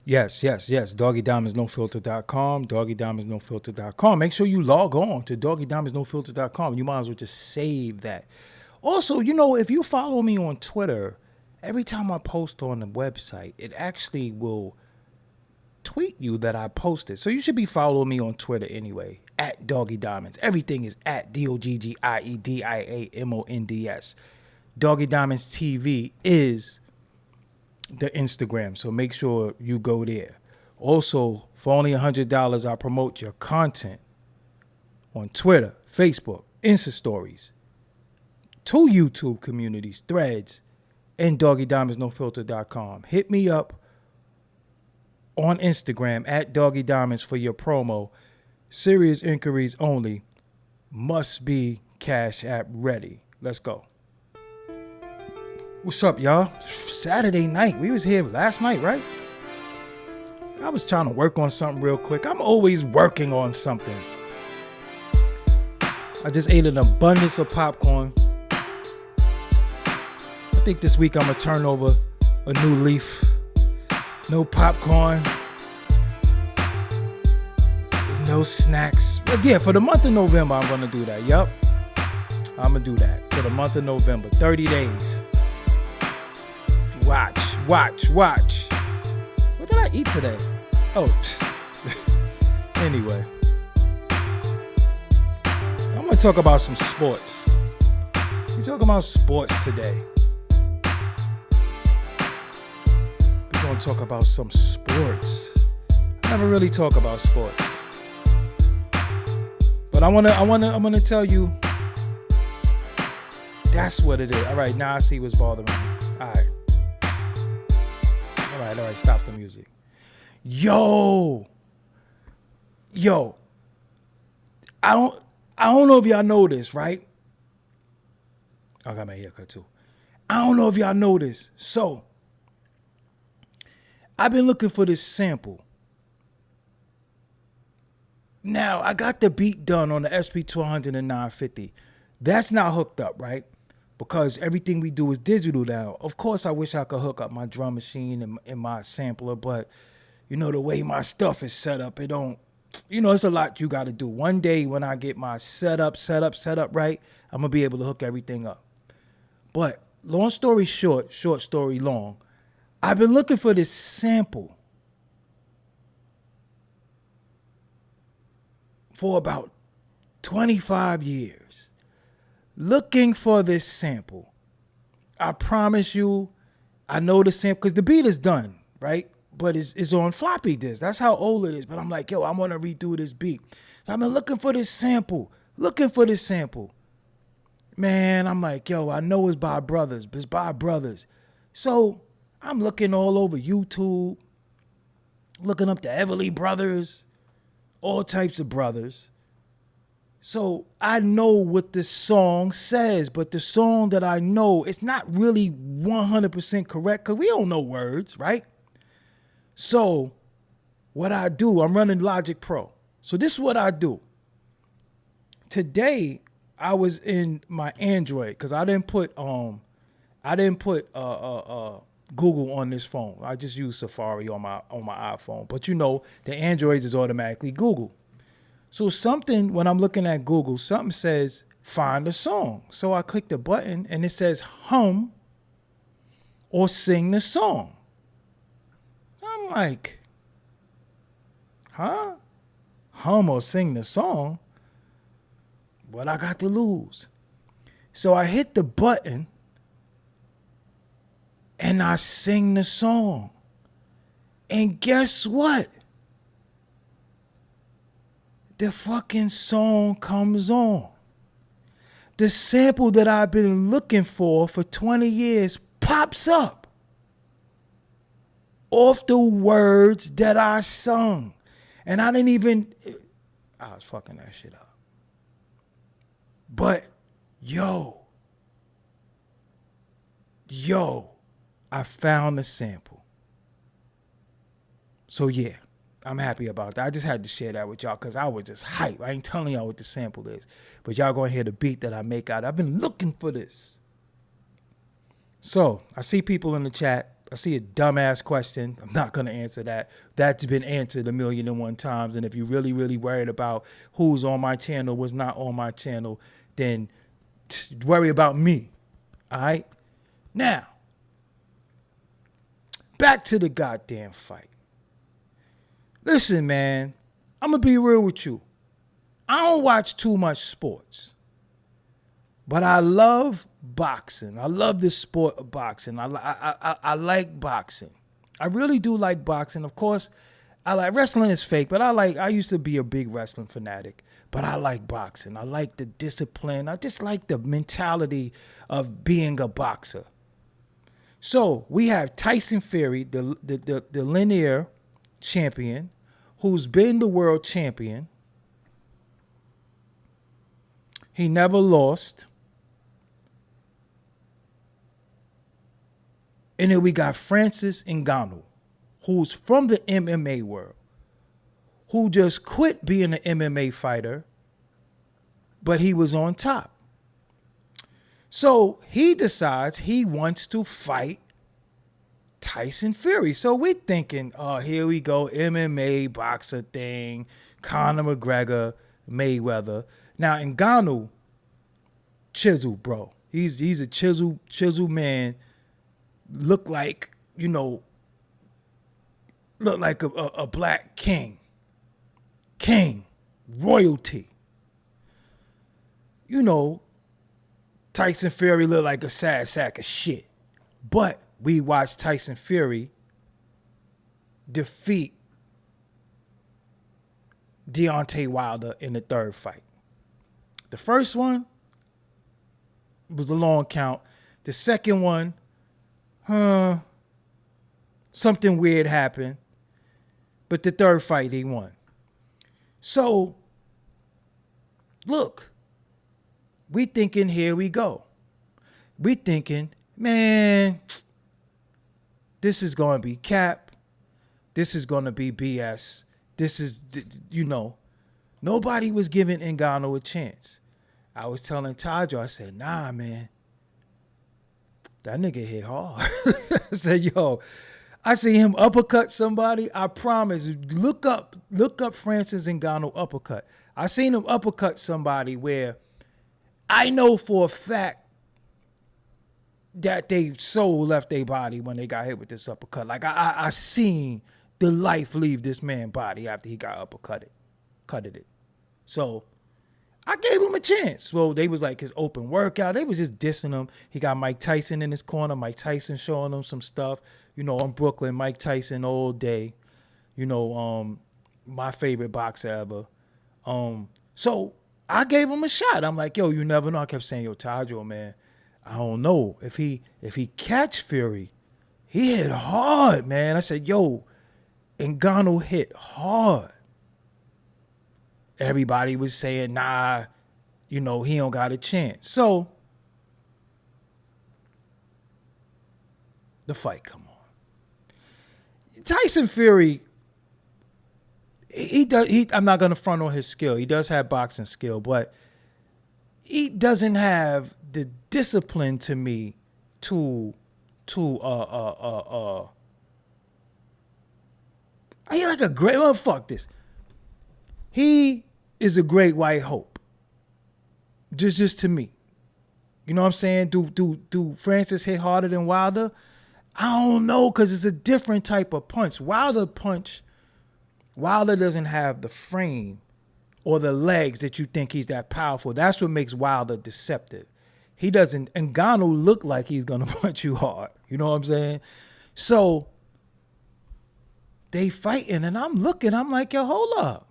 Yes. DoggieDiamondsNoFilter.com. DoggieDiamondsNoFilter.com. Make sure you log on to DoggieDiamondsNoFilter.com. You might as well just save that. Also, if you follow me on Twitter, every time I post on the website, it actually will tweet you that I posted. So you should be following me on Twitter anyway, at Doggie Diamonds. Everything is at DoggieDiamonds. Doggie Diamonds TV is the Instagram, so make sure you go there. Also, for only $100, I promote your content on Twitter, Facebook, Insta Stories, 2 YouTube communities, Threads, and DoggieDiamondsNoFilter.com. Hit me up on Instagram at Doggie Diamonds for your promo. Serious inquiries only. Must be Cash App ready. Let's go. What's up, y'all? Saturday night. We was here last night, right? I was trying to work on something real quick. I'm always working on something. I just ate an abundance of popcorn. I think this week I'm going to turn over a new leaf. No popcorn. No snacks. But yeah, for the month of November, I'm going to do that. Yup. I'm going to do that for the month of November. 30 days. Watch. What did I eat today? Oh, anyway. I'm going to talk about some sports. We're talking about sports today. We're going to talk about some sports. I never really talk about sports. But I'm going to tell you that's what it is. All right, now I see what's bothering me. All right, stop the music. Yo, I don't know if y'all know this, right? I got my haircut too. I don't know if y'all know this. So, I've been looking for this sample. Now, I got the beat done on the SP1200 and 950. That's not hooked up, right? Because everything we do is digital now. Of course, I wish I could hook up my drum machine and my sampler, but the way my stuff is set up, it don't, it's a lot you got to do. One day when I get my setup right, I'm going to be able to hook everything up. But long story short story long, I've been looking for this sample for about 25 years. Looking for this sample. I promise you, I know the sample because the beat is done, right? But it's on floppy disk. That's how old it is. But I'm like, yo, I want to redo this beat. So I've been looking for this sample. Man, I'm like, yo, I know it's by brothers. But it's by brothers. So I'm looking all over YouTube. Looking up the Everly Brothers. All types of brothers. So I know what the song says, but the song that I know, it's not really 100% correct because we don't know words, right? So what I do, I'm running Logic Pro. So this is what I do. Today, I was in my Android because I didn't put Google on this phone. I just use Safari on my iPhone. But the Androids is automatically Google. So when I'm looking at Google, something says, find a song. So I click the button and it says hum or sing the song. So I'm like, huh? Hum or sing the song? What I got to lose? So I hit the button and I sing the song. And guess what? The fucking song comes on. The sample that I've been looking for 20 years pops up off the words that I sung. And I was fucking that shit up. But, yo, I found the sample. So, yeah. I'm happy about that. I just had to share that with y'all because I was just hype. I ain't telling y'all what the sample is. But y'all gonna hear the beat that I make out. I've been looking for this. So, I see people in the chat. I see a dumbass question. I'm not going to answer that. That's been answered 1,000,001 times. And if you're really, really worried about who's on my channel, what's not on my channel, then worry about me. All right? Now, back to the goddamn fight. Listen, man, I'm going to be real with you. I don't watch too much sports, but I love boxing. I love the sport of boxing. I like boxing. I really do like boxing. Of course, I like wrestling is fake, but I used to be a big wrestling fanatic, but I like boxing. I like the discipline. I just like the mentality of being a boxer. So we have Tyson Fury, the linear champion, who's been the world champion. He never lost. And then we got Francis Ngannou, who's from the MMA world, who just quit being an MMA fighter, but he was on top. So he decides he wants to fight Tyson Fury. So we're thinking, oh, here we go, MMA boxer thing, Conor McGregor, Mayweather. Now Ngannou, chisel, bro. He's a chisel man. Look like, look like a black king, royalty. Tyson Fury look like a sad sack of shit. But we watched Tyson Fury defeat Deontay Wilder in the third fight. The first one was a long count. The second one, something weird happened. But the third fight, he won. So, look, we thinking, here we go. We thinking, man, this is going to be cap. This is going to be BS. This is, nobody was giving Ngannou a chance. I was telling Tajo, I said, nah, man, that nigga hit hard. I said, I see him uppercut somebody. I promise. Look up Francis Ngannou uppercut. I seen him uppercut somebody where I know for a fact that they soul left their body when they got hit with this uppercut. Like I seen the life leave this man's body after he got cutted it. So I gave him a chance. Well, they was like his open workout. They was just dissing him. He got Mike Tyson in his corner. Mike Tyson showing him some stuff. I'm Brooklyn, Mike Tyson all day. My favorite boxer ever. So I gave him a shot. I'm like, you never know. I kept saying, Tajo, man, I don't know. If he catch Fury, he hit hard, man. I said, Ngannou hit hard. Everybody was saying, nah, he don't got a chance. So the fight come on. Tyson Fury, I'm not gonna front on his skill. He does have boxing skill, but he doesn't have the discipline to me to he like a great, well, fuck this. He is a great white hope. Just to me. You know what I'm saying? Do Francis hit harder than Wilder? I don't know, because it's a different type of punch. Wilder doesn't have the frame or the legs that you think he's that powerful. That's what makes Wilder deceptive. He doesn't, Ngannou look like he's going to punch you hard. You know what I'm saying? So they fighting, and I'm looking, I'm like, hold up.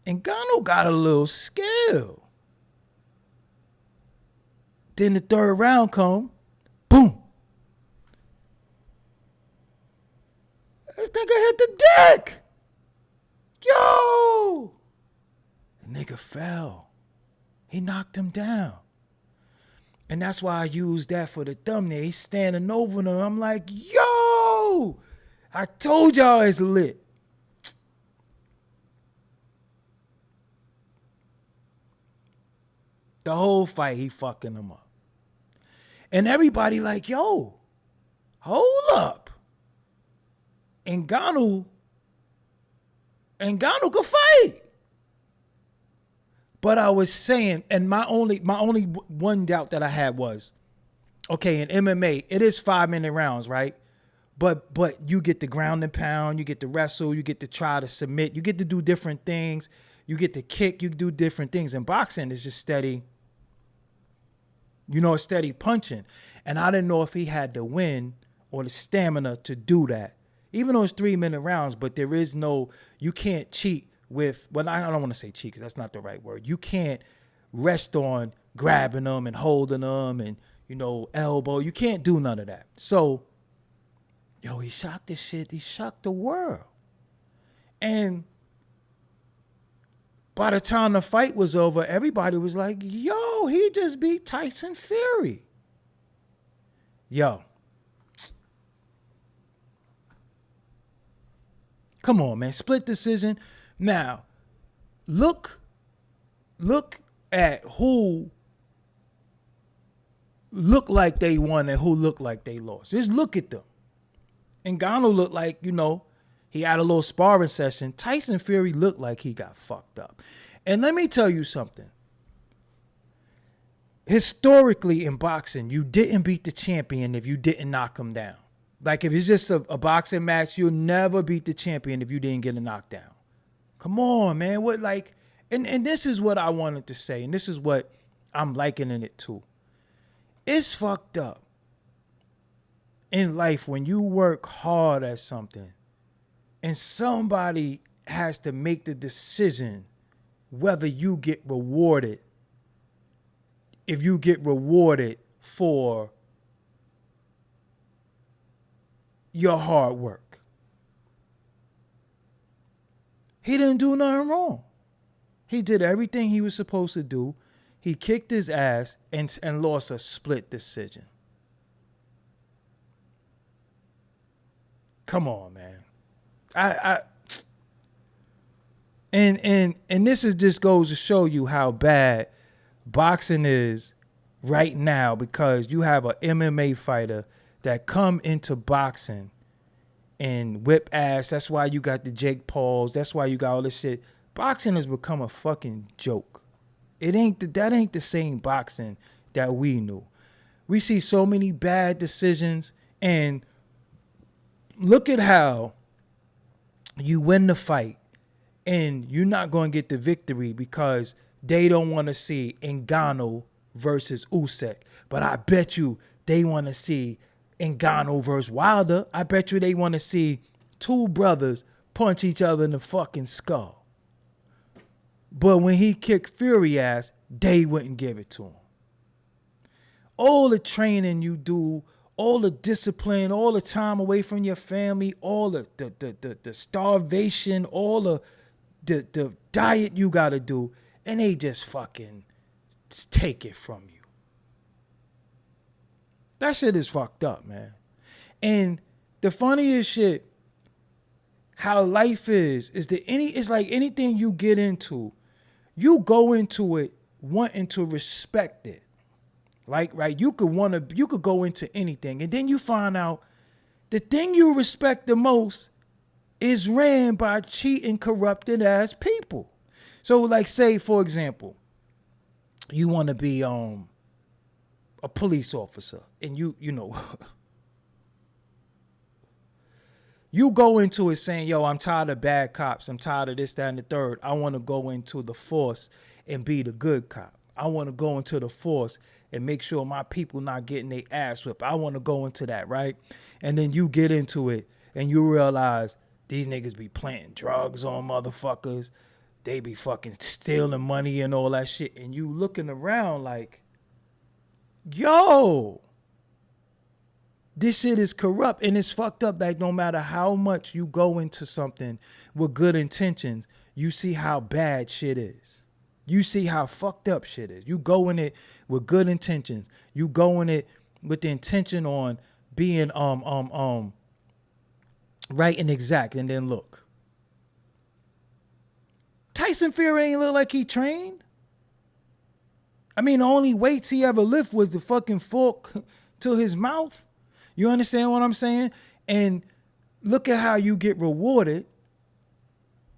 Ngannou got a little skill. Then the third round come, boom. This nigga hit the deck. The nigga fell. He knocked him down. And that's why I used that for the thumbnail. He's standing over them. I'm like, I told y'all it's lit. The whole fight, he fucking him up. And everybody like, hold up. Ngannou could fight. But I was saying, and my only one doubt that I had was, okay, in MMA, it is 5-minute rounds, right? But you get to ground and pound, you get to wrestle, you get to try to submit, you get to do different things, you get to kick, you do different things. In boxing, it's just steady, steady punching. And I didn't know if he had the win or the stamina to do that. Even though it's 3-minute rounds, but there is no, you can't cheat with, well, I don't want to say cheat because that's not the right word. You can't rest on grabbing them and holding them and, elbow. You can't do none of that. So, he shocked this shit. He shocked the world. And by the time the fight was over, everybody was like, yo, he just beat Tyson Fury. Yo. Come on, man. Split decision. Now, look at who looked like they won and who looked like they lost. Just look at them. Ngannou looked like, he had a little sparring session. Tyson Fury looked like he got fucked up. And let me tell you something. Historically in boxing, you didn't beat the champion if you didn't knock him down. Like if it's just a boxing match, you'll never beat the champion if you didn't get a knockdown. Come on, man. And this is what I wanted to say, and this is what I'm likening it to. It's fucked up in life when you work hard at something and somebody has to make the decision whether you get rewarded, if you get rewarded for your hard work. He didn't do nothing wrong. He did everything he was supposed to do. He kicked his ass and lost a split decision. Come on, man. And this is just goes to show you how bad boxing is right now, because you have an MMA fighter that come into boxing and whip ass. That's why you got the Jake Pauls. That's why you got all this shit. Boxing has become a fucking joke. That ain't the same boxing that we knew. We see so many bad decisions, and look at how you win the fight and you're not going to get the victory because they don't want to see Ngannou versus Usyk. But I bet you they want to see Ngannou versus Wilder. I bet you they want to see two brothers punch each other in the fucking skull. But when he kicked Fury ass, they wouldn't give it to him. All the training you do, all the discipline, all the time away from your family, all the starvation, all the diet you got to do, and they just fucking take it from you. That shit is fucked up, man. And the funniest shit, how life is that it's like anything you get into, you go into it wanting to respect it. Like, right, you could go into anything, and then you find out the thing you respect the most is ran by cheating, corrupted ass people. So, like, say for example, you want to be a police officer, and you you go into it saying, yo, I'm tired of bad cops. I'm tired of this, that, and the third. I want to go into the force and be the good cop. I want to go into the force and make sure my people not getting their ass whipped. I want to go into that, right? And then you get into it and you realize these niggas be planting drugs on motherfuckers. They be fucking stealing money and all that shit. And you looking around like, yo, this shit is corrupt and it's fucked up. Like, no matter how much you go into something with good intentions, you see how bad shit is. You see how fucked up shit is. You go in it with good intentions. You go in it with the intention on being right and exact. And then look, Tyson Fury ain't look like he trained. I mean, the only weights he ever lift was the fucking fork to his mouth. You understand what I'm saying? And look at how you get rewarded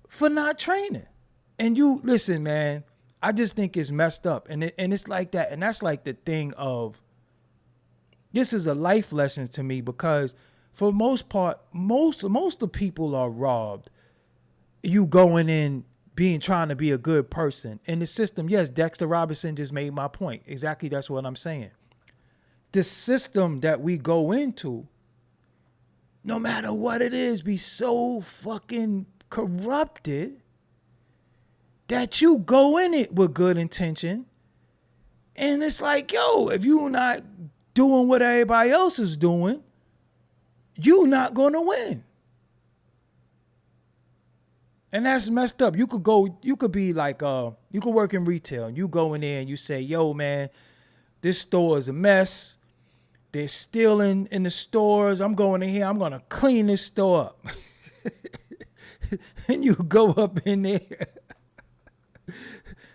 for not training. And you listen, man, I just think it's messed up. And it's like that. And that's like the thing of, this is a life lesson to me, because for most part, most of the people are robbed. You going in trying to be a good person in the system. Yes, Dexter Robinson just made my point. Exactly, that's what I'm saying. The system that we go into, no matter what it is, be so fucking corrupted that you go in it with good intention. And it's like, yo, if you're not doing what everybody else is doing, you're not going to win. And that's messed up. You could be like, you could work in retail, and you go in there and you say, yo, man, this store is a mess. They're stealing in the stores. I'm going in here. I'm going to clean this store up. And you go up in there.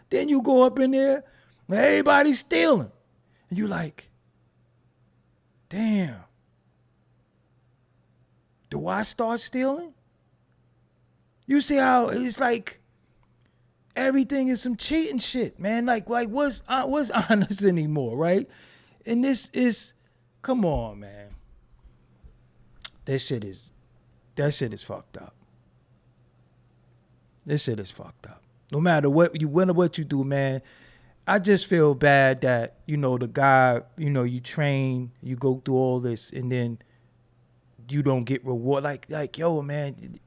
Then you go up in there, and everybody's stealing. And you like, damn. Do I start stealing? You see how it's like everything is some cheating shit, man. Like what's honest anymore, right? And this is, come on, man. That shit is fucked up. This shit is fucked up. No matter what you do, man. I just feel bad that, the guy, you train, you go through all this, and then you don't get reward. Like, yo, man,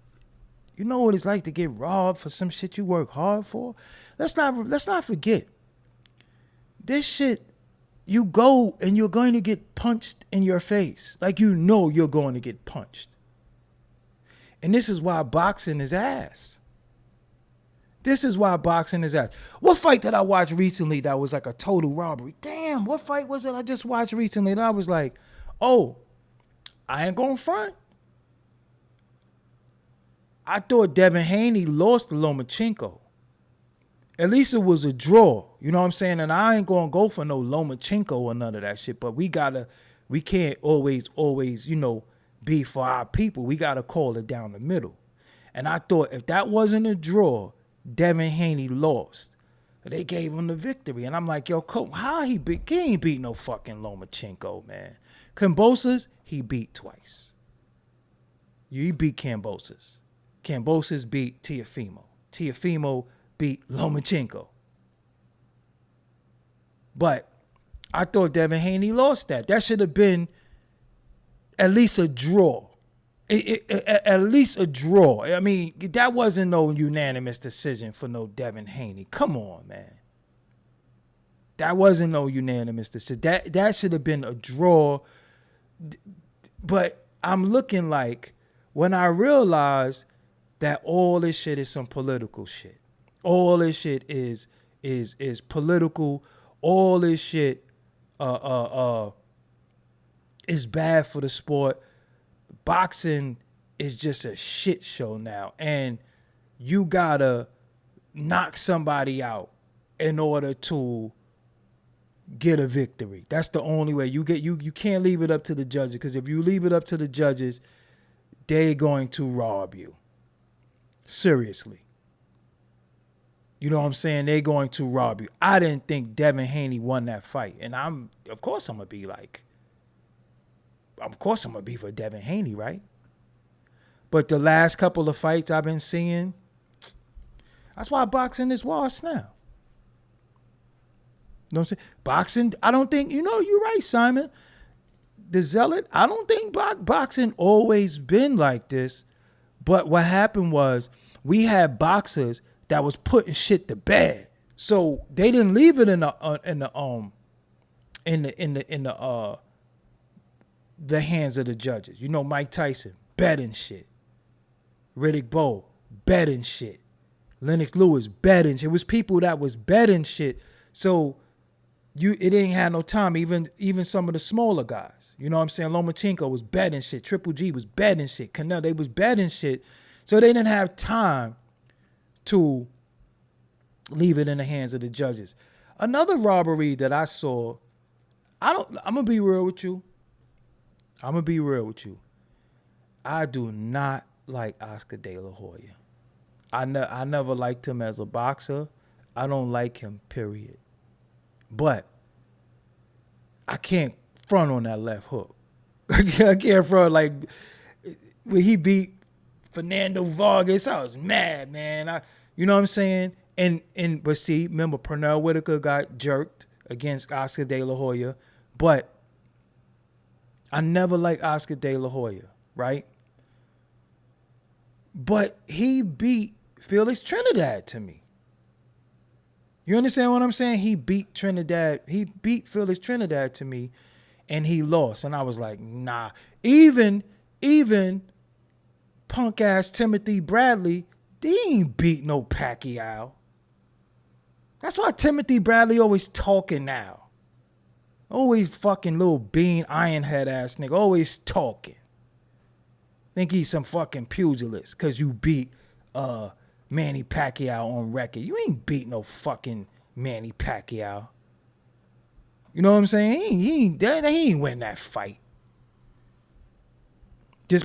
you know what it's like to get robbed for some shit you work hard for? Let's not forget. This shit, you go and you're going to get punched in your face. Like, you're going to get punched. And this is why boxing is ass. This is why boxing is ass. What fight did I watch recently that was like a total robbery? Damn, what fight was it I just watched recently that I was like, oh, I ain't gonna front. I thought Devin Haney lost to Lomachenko. At least it was a draw. You know what I'm saying? And I ain't gonna go for no Lomachenko or none of that shit. But we can't always, be for our people. We gotta call it down the middle. And I thought if that wasn't a draw, Devin Haney lost. They gave him the victory. And I'm like, yo, how he ain't beat no fucking Lomachenko, man. Kambosos, he beat twice. He beat Kambosos. Kambosos beat Teofimo. Teofimo beat Lomachenko. But I thought Devin Haney lost that. That should have been at least a draw. At least a draw. I mean, that wasn't no unanimous decision for no Devin Haney. Come on, man. That wasn't no unanimous decision. That should have been a draw. But I'm looking like, when I realized that all this shit is some political shit. All this shit is political. All this shit is bad for the sport. Boxing is just a shit show now, and you gotta knock somebody out in order to get a victory. That's the only way. You can't leave it up to the judges, because if you leave it up to the judges, they're going to rob you. Seriously. You know what I'm saying? They're going to rob you. I didn't think Devin Haney won that fight, and of course I'm gonna be for Devin Haney, right? But the last couple of fights I've been seeing, that's why boxing is washed now. You know what I'm saying? Boxing, I don't think, you're right, Simon. The Zealot, I don't think boxing always been like this. But what happened was, we had boxers that was putting shit to bed. So they didn't leave it in the hands of the judges. Mike Tyson, betting shit. Riddick Bowe, betting shit. Lennox Lewis, betting shit. It was people that was betting shit. So it didn't have no time. Even some of the smaller guys. You know what I'm saying? Lomachenko was betting shit. Triple G was betting shit. Canelo, they was betting shit. So they didn't have time to leave it in the hands of the judges. Another robbery that I saw, I'm gonna be real with you. I'm going to be real with you. I do not like Oscar De La Hoya. I never liked him as a boxer. I don't like him, period. But I can't front on that left hook. I can't front. Like, when he beat Fernando Vargas, I was mad, man. You know what I'm saying? But see, remember, Pernell Whitaker got jerked against Oscar De La Hoya. But I never liked Oscar De La Hoya, right? But he beat Felix Trinidad to me. You understand what I'm saying? He beat Trinidad. He beat Felix Trinidad to me, and he lost. And I was like, nah. Even punk ass Timothy Bradley, they ain't beat no Pacquiao. That's why Timothy Bradley always talking now. Always fucking little bean ironhead ass nigga. Always talking. Think he's some fucking pugilist because you beat Manny Pacquiao on record. You ain't beat no fucking Manny Pacquiao. You know what I'm saying? He ain't win that fight.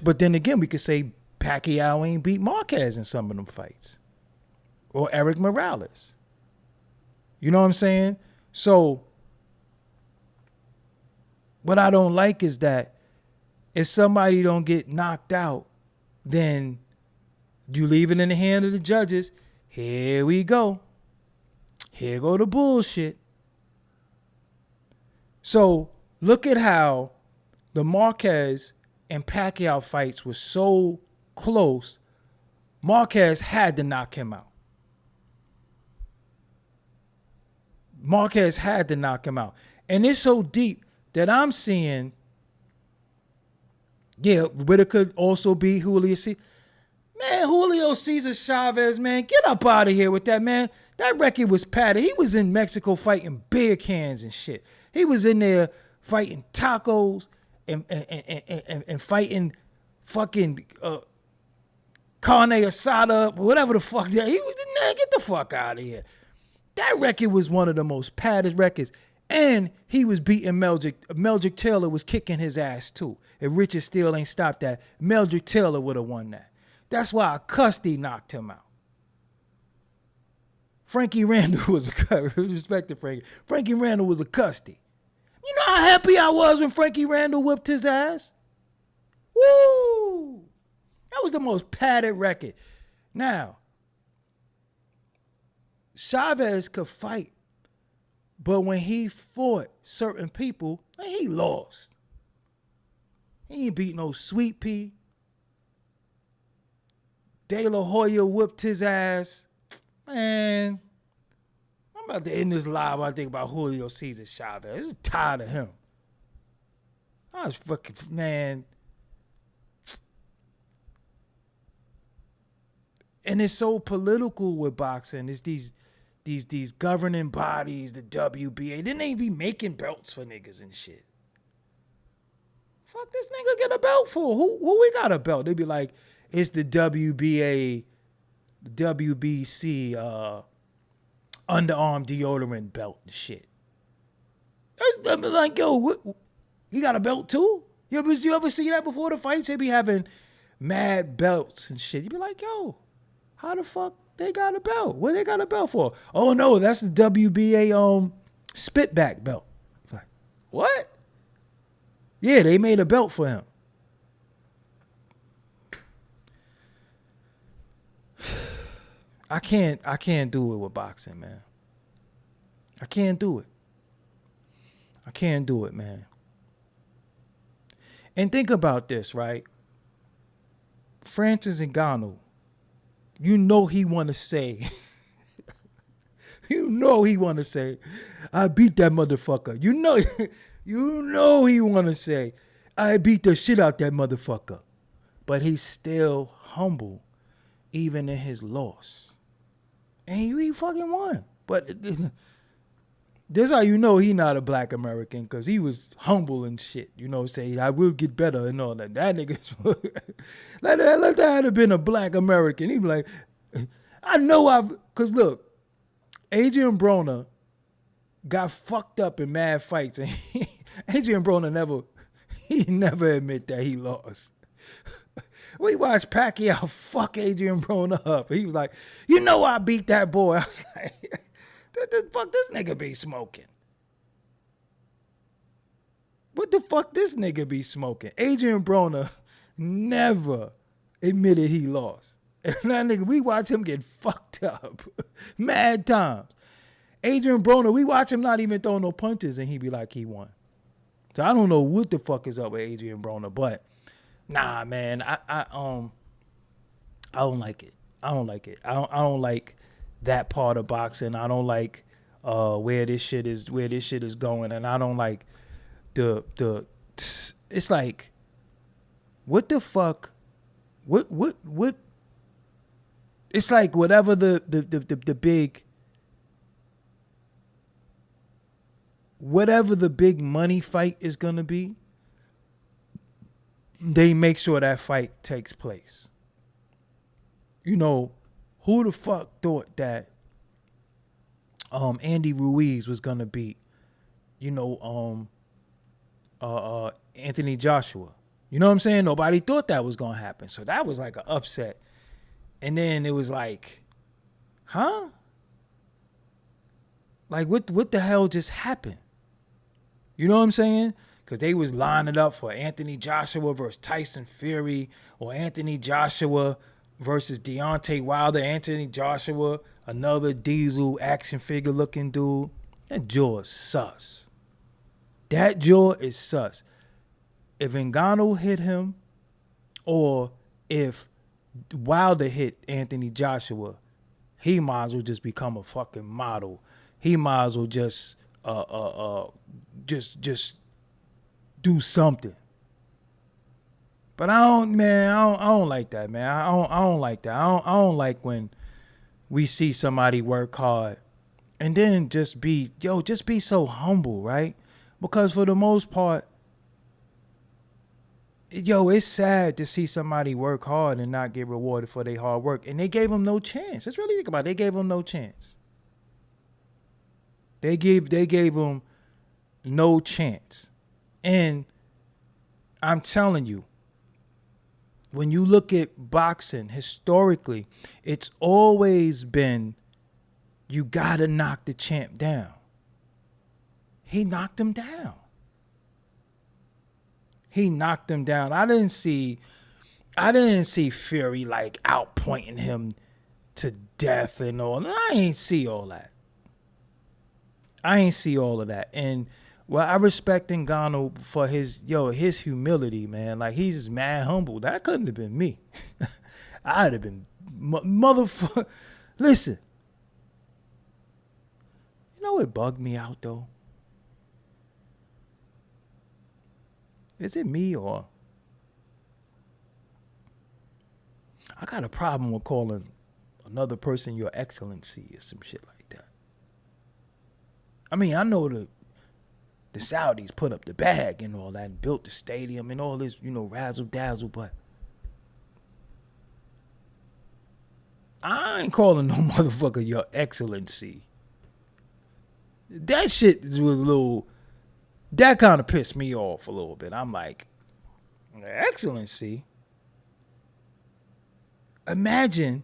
But then again, we could say Pacquiao ain't beat Marquez in some of them fights. Or Eric Morales. You know what I'm saying? So, what I don't like is that if somebody don't get knocked out, then you leave it in the hand of the judges. Here we go. Here go the bullshit. So, look at how the Marquez and Pacquiao fights were so close. Marquez had to knock him out. Marquez had to knock him out. And it's so deep that I'm seeing, yeah, Whitaker also beat Julio Cesar. Man, Julio Cesar Chavez, man, get up out of here with that, man. That record was padded. He was in Mexico fighting beer cans and shit. He was in there fighting tacos and fighting fucking carne asada, whatever the fuck. He was, man, get the fuck out of here. That record was one of the most padded records. And he was beating Meldrick. Meldrick Taylor was kicking his ass too. If Richard Steele ain't stopped that, Meldrick Taylor would have won that. That's why Custody knocked him out. Frankie Randall was a respect to Frankie. Frankie Randall was a Custody. You know how happy I was when Frankie Randall whipped his ass? Woo! That was the most padded record. Now, Chavez could fight, but when he fought certain people, he lost. He ain't beat no Sweet Pea. De La Hoya whipped his ass. Man, I'm about to end this live while I think about Julio Cesar Chavez. I was tired of him. I was fucking, man. And it's so political with boxing. It's these governing bodies, the WBA. Then they be making belts for niggas and shit. Fuck this nigga get a belt for? Who we got a belt? They be like, it's the WBA, WBC, underarm deodorant belt and shit. I be like, yo, you got a belt too? You ever see that before the fights? They be having mad belts and shit. You be like, yo, how the fuck they got a belt? What they got a belt for? Oh no, that's the WBA spitback belt. Like, what? Yeah, they made a belt for him. I can't do it with boxing, man. I can't do it. I can't do it, man. And think about this, right? Francis Ngannou, you know he want to say, I beat that motherfucker. You know he want to say, I beat the shit out that motherfucker. But he's still humble, even in his loss. And he fucking won. But this is how you know he not a black American, because he was humble and shit. You know, saying, I will get better and all that. That nigga, let that have been a black American. He'd be like, I know because look, Adrian Broner got fucked up in mad fights. And Adrian Broner He never admit that he lost. We watched Pacquiao fuck Adrian Broner up. He was like, you know I beat that boy. I was like, the fuck this nigga be smoking? What the fuck this nigga be smoking? Adrian Broner never admitted he lost. And that nigga, we watch him get fucked up. Mad times. Adrian Broner, we watch him not even throw no punches and he be like he won. So I don't know what the fuck is up with Adrian Broner, but nah, man, I don't like it. I don't like it. I don't like that part of boxing. I don't like where this shit is going, and I don't like the it's like, what the fuck, what it's like whatever the big, whatever the big money fight is gonna be, they make sure that fight takes place. You know, who the fuck thought that Andy Ruiz was gonna beat, Anthony Joshua? You know what I'm saying? Nobody thought that was gonna happen. So that was like an upset. And then it was like, huh? Like what the hell just happened? You know what I'm saying? Because they was lining up for Anthony Joshua versus Tyson Fury, or Anthony Joshua versus Deontay Wilder. Anthony Joshua, another diesel action figure looking dude. That jaw is sus. That jaw is sus. If Ngannou hit him, or if Wilder hit Anthony Joshua, he might as well just become a fucking model. He might as well just do something. But I don't like that, man. I don't like that. I don't like when we see somebody work hard and then just be so humble, right? Because for the most part, it's sad to see somebody work hard and not get rewarded for their hard work. And they gave them no chance. Let's really think about it. They gave them no chance. They gave them no chance. And I'm telling you, when you look at boxing historically, it's always been, you gotta knock the champ down. He knocked him down. He knocked him down. I didn't see Fury like outpointing him to death and all. I ain't see all that. I ain't see all of that. And well, I respect Ngannou for his humility, man. Like, he's just mad humble. That couldn't have been me. I'd have been motherfucker. Listen, you know what bugged me out though? Is it me, or I got a problem with calling another person your excellency or some shit like that? I mean, I know the Saudis put up the bag and all that and built the stadium and all this, razzle dazzle, but I ain't calling no motherfucker your excellency. That shit was a little, that kind of pissed me off a little bit. I'm like, excellency? Imagine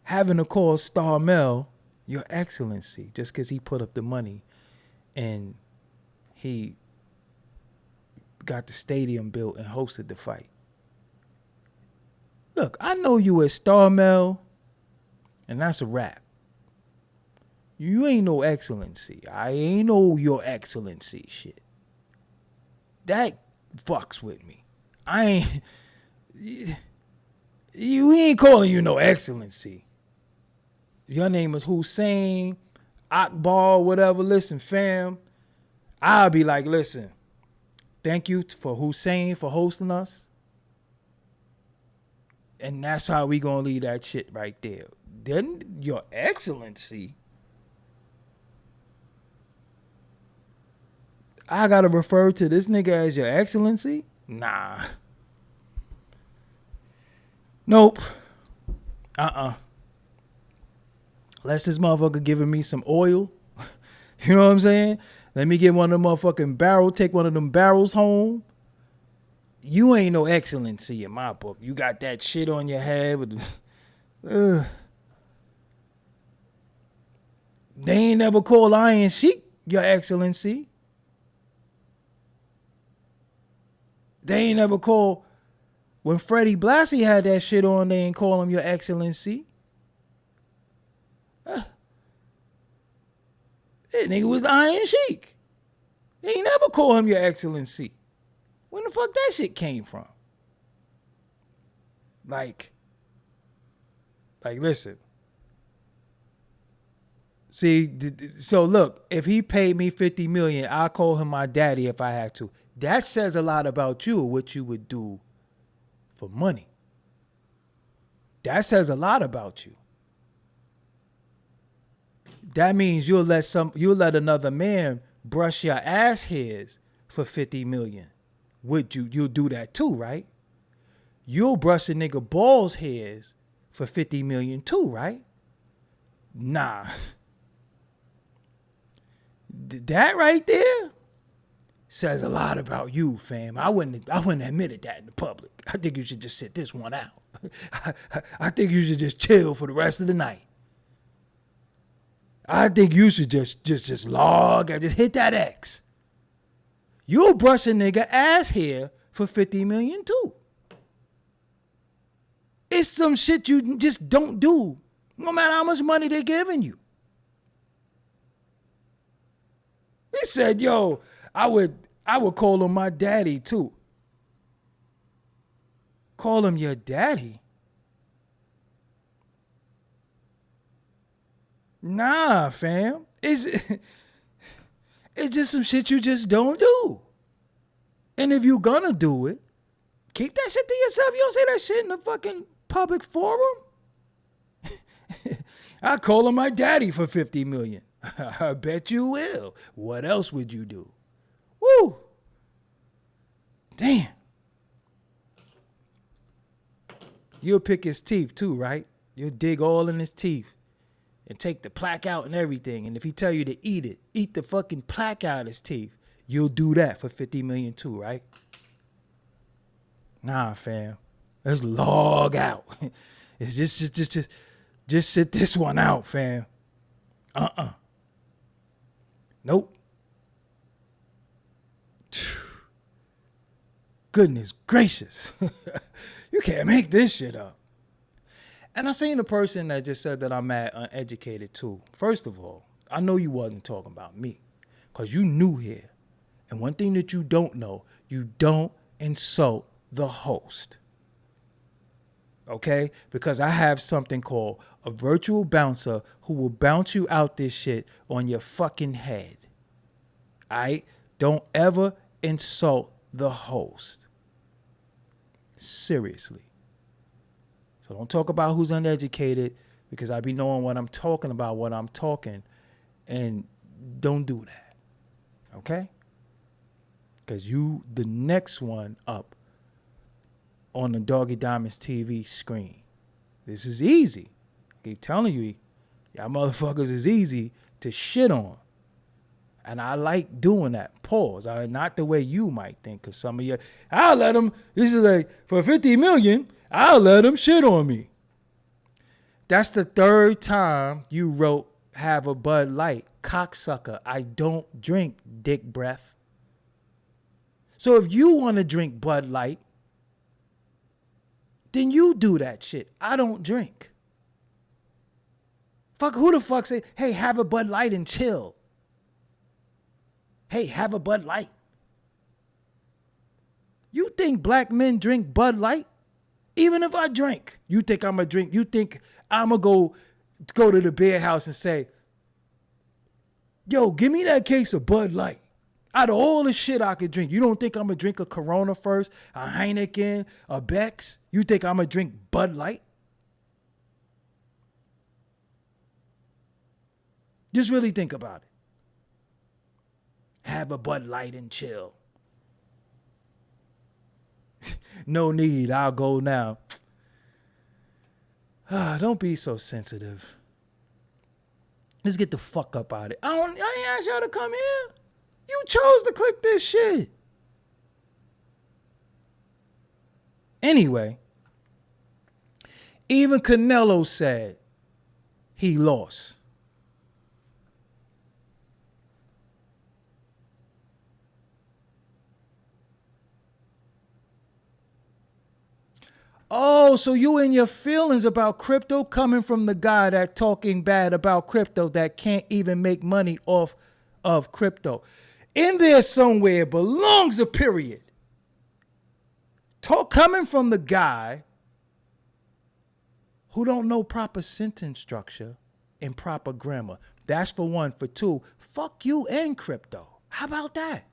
having to call Star Mel your excellency just because he put up the money and he got the stadium built and hosted the fight. Look, I know you as Star Mel, and that's a wrap. You ain't no excellency. I ain't no your excellency shit. That fucks with me. You ain't calling you no excellency. Your name is Hussein, Akbar, whatever. Listen, fam, I'll be like, listen, thank you for Hussein for hosting us. And that's how we gonna leave that shit right there. Then your excellency, I gotta refer to this nigga as your excellency? Nah. Nope. Unless this motherfucker giving me some oil. You know what I'm saying? Let me get one of them motherfucking barrels, take one of them barrels home. You ain't no excellency in my book. You got that shit on your head with They ain't never called Iron Sheik your excellency. They ain't never called, when Freddie Blassie had that shit on, they ain't call him your excellency. That nigga was Iron Sheik. They ain't never call him your excellency. When the fuck that shit came from? Like listen. See, so look, if he paid me $50 million, I'll call him my daddy if I had to. That says a lot about you, what you would do for money. That says a lot about you. That means you'll let another man brush your ass hairs for $50 million. You'll do that too, right? You'll brush a nigga balls hairs for $50 million too, right? Nah. That right there says a lot about you, fam. I wouldn't admit that in the public. I think you should just sit this one out. I think you should just chill for the rest of the night. I think you should just log and just hit that X. You'll brush a nigga ass hair for $50 million too. It's some shit you just don't do, no matter how much money they're giving you. He said, yo, I would call him my daddy too. Call him your daddy? Nah, fam. It's just some shit you just don't do. And if you gonna do it, keep that shit to yourself. You don't say that shit in the fucking public forum. I call him my daddy for $50 million. I bet you will. What else would you do? Woo! Damn. You'll pick his teeth too, right? You'll dig all in his teeth and take the plaque out and everything. And if he tell you to eat it, eat the fucking plaque out of his teeth. You'll do that for $50 million too, right? Nah, fam. Let's log out. It's just sit this one out, fam. Nope. Goodness gracious. You can't make this shit up. And I seen the person that just said that I'm mad uneducated too. First of all, I know you wasn't talking about me because you new here. And one thing that you don't know, you don't insult the host. Okay? Because I have something called a virtual bouncer who will bounce you out this shit on your fucking head. Alright? Don't ever insult the host. Seriously. So don't talk about who's uneducated because I be knowing what I'm talking about, what I'm talking. And don't do that. Okay? Because you the next one up on the Doggie Diamonds TV screen. This is easy. I keep telling you, y'all motherfuckers is easy to shit on. And I like doing that. Pause. Not the way you might think, because some of you, I'll let them, this is like, for $50 million, I'll let them shit on me. That's the third time you wrote, have a Bud Light. Cocksucker. I don't drink dick breath. So if you want to drink Bud Light, then you do that shit. I don't drink. Fuck, who the fuck say, hey, have a Bud Light and chill? Hey, have a Bud Light. You think black men drink Bud Light? Even if I drink, you think I'm going to drink? You think I'm going to go to the beer house and say, yo, give me that case of Bud Light. Out of all the shit I could drink, you don't think I'm going to drink a Corona first, a Heineken, a Beck's? You think I'm going to drink Bud Light? Just really think about it. Have a Bud Light and chill. No need. I'll go now. Don't be so sensitive. Let's get the fuck up out of it. I ain't asked y'all to come here. You chose to click this shit. Anyway, even Canelo said he lost. Oh, so you in your feelings about crypto coming from the guy that talking bad about crypto that can't even make money off of crypto. In there somewhere belongs a period. Talk coming from the guy who don't know proper sentence structure and proper grammar. That's for one. For two, fuck you and crypto. How about that?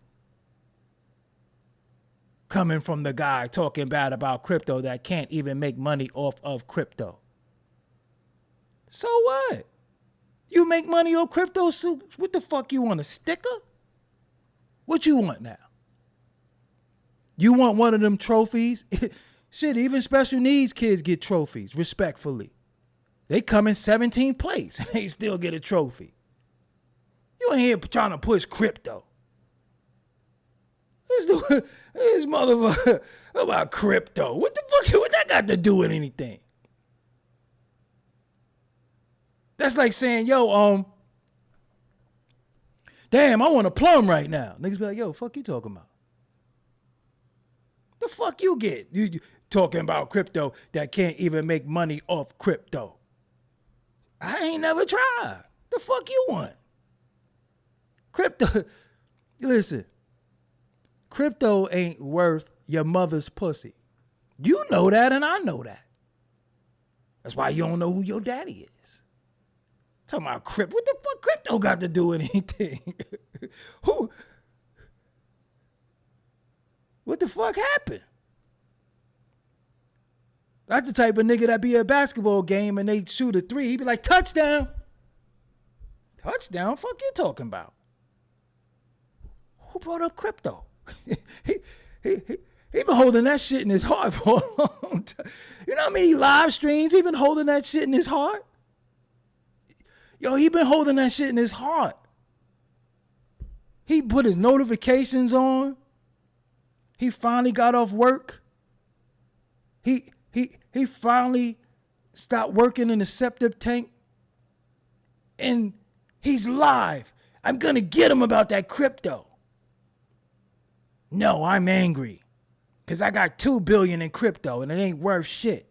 Coming from the guy talking bad about crypto that can't even make money off of crypto. So what? You make money on crypto, so what the fuck you want, a sticker? What you want now? You want one of them trophies? Shit, even special needs kids get trophies, respectfully. They come in 17th place and they still get a trophy. You ain't here trying to push crypto. This motherfucker about crypto. What the fuck? What that got to do with anything? That's like saying, yo, damn, I want a plum right now. Niggas be like, yo, fuck you talking about? The fuck you get? You talking about crypto that can't even make money off crypto. I ain't never tried. The fuck you want? Crypto, listen. Crypto ain't worth your mother's pussy. You know that and I know that. That's why you don't know who your daddy is. Talking about crypto. What the fuck crypto got to do with anything? Who? What the fuck happened? That's the type of nigga that be at a basketball game and they shoot a three. He be like, touchdown. Touchdown? Fuck you talking about? Who brought up crypto? he been holding that shit in his heart for a long time. You know how many live streams he been holding that shit in his heart? Yo, he been holding that shit in his heart. He put his notifications on. He finally got off work. He finally stopped working in the septic tank. And he's live. I'm gonna get him about that crypto. No, I'm angry. Because I got $2 billion in crypto and it ain't worth shit.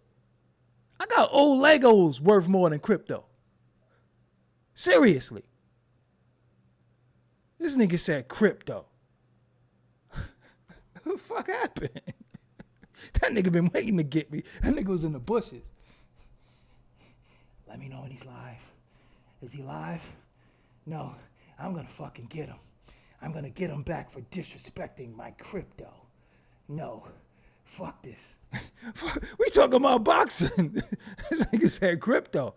I got old Legos worth more than crypto. Seriously. This nigga said crypto. What the fuck happened? That nigga been waiting to get me. That nigga was in the bushes. Let me know when he's live. Is he live? No, I'm gonna fucking get him. I'm gonna get him back for disrespecting my crypto. No, fuck this. We talking about boxing. This nigga said crypto.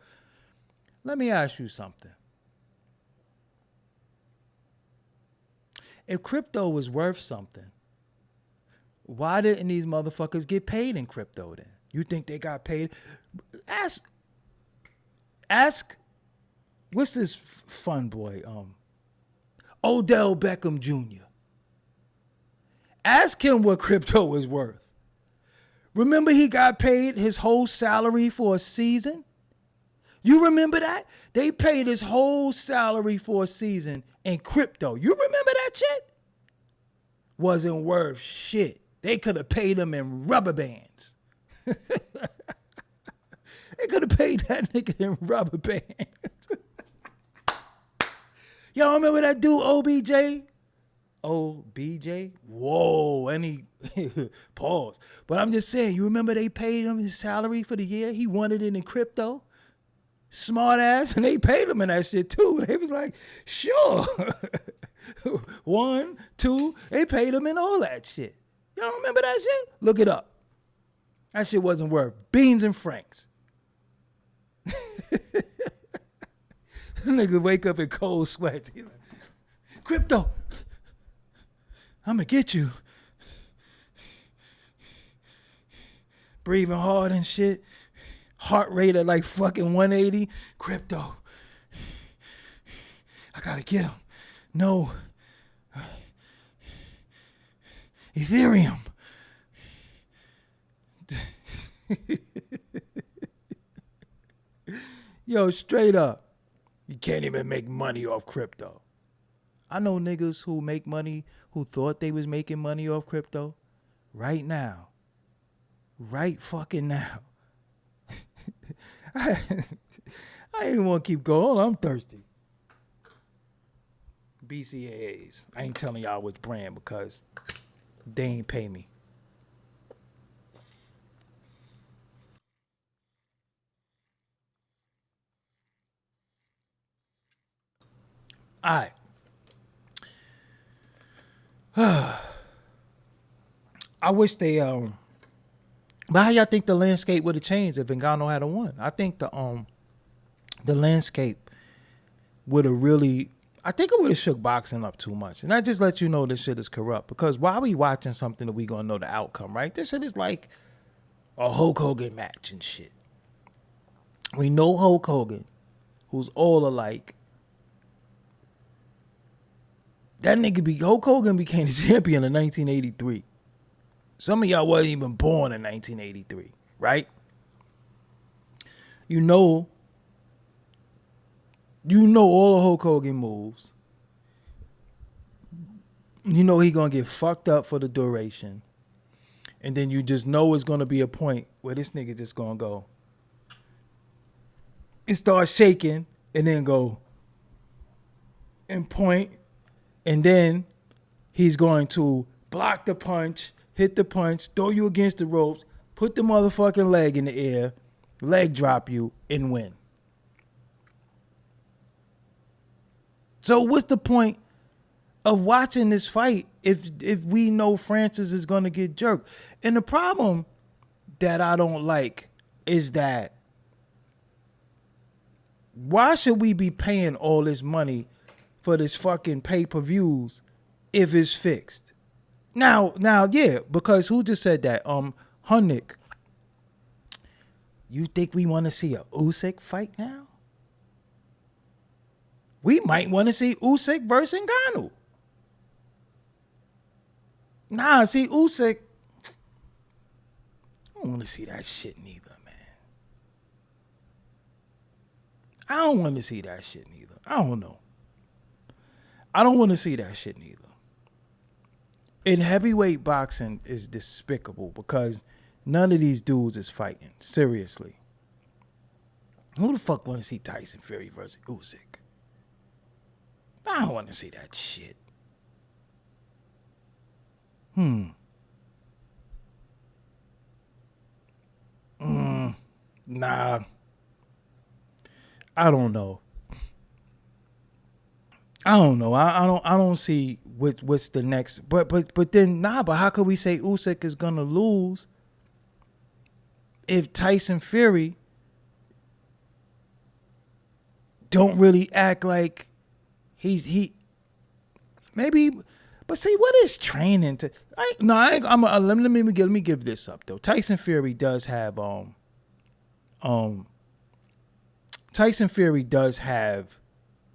Let me ask you something. If crypto was worth something, why didn't these motherfuckers get paid in crypto then? You think they got paid? Ask, what's this fun boy? Odell Beckham Jr. Ask him what crypto was worth. Remember he got paid his whole salary for a season? You remember that? They paid his whole salary for a season in crypto. You remember that shit? Wasn't worth shit. They could have paid him in rubber bands. They could have paid that nigga in rubber bands. Y'all remember that dude, OBJ? OBJ? Whoa, and he pause. But I'm just saying, you remember they paid him his salary for the year? He wanted it in crypto. Smart ass, and they paid him in that shit too. They was like, sure. 1, 2, they paid him in all that shit. Y'all remember that shit? Look it up. That shit wasn't worth beans and francs. This nigga wake up in cold sweats. Like, crypto, I'm gonna get you. Breathing hard and shit. Heart rate at like fucking 180. Crypto. I gotta get him. No. Ethereum. Yo, straight up. You can't even make money off crypto. I know niggas who make money who thought they was making money off crypto right now. Right fucking now. I ain't want to keep going. I'm thirsty. BCAAs. I ain't telling y'all which brand because they ain't pay me. All right. I wish they but how y'all think the landscape would have changed if Ngannou had won? I think the landscape would have really, I think it would have shook boxing up too much. And that just lets you know this shit is corrupt. Because why we watching something that we gonna know the outcome, right? This shit is like a Hulk Hogan match and shit. We know Hulk Hogan, who's all alike. That nigga Hulk Hogan became the champion in 1983. Some of y'all wasn't even born in 1983, right? You know all the Hulk Hogan moves. You know he gonna get fucked up for the duration. And then you just know it's gonna be a point where this nigga just gonna go and start shaking and then go and point. And then he's going to block the punch, hit the punch, throw you against the ropes, put the motherfucking leg in the air, leg drop you, and win. So what's the point of watching this fight if we know Francis is going to get jerked? And the problem that I don't like is that why should we be paying all this money for this fucking pay-per-views if it's fixed? Now, yeah, because who just said that? Hunnick. You think we want to see a Usyk fight now? We might want to see Usyk versus Ngannou. Nah, see, Usyk, I don't want to see that shit neither, man. I don't want to see that shit neither. I don't know. I don't want to see that shit neither. In heavyweight boxing is despicable because none of these dudes is fighting. Seriously. Who the fuck want to see Tyson Fury versus Usyk? I don't want to see that shit. Nah. I don't know. I don't see what's the next. But then but how could we say Usyk is gonna lose if Tyson Fury don't really act like he maybe? But see, what is training to? Let me give this up though. Tyson Fury does have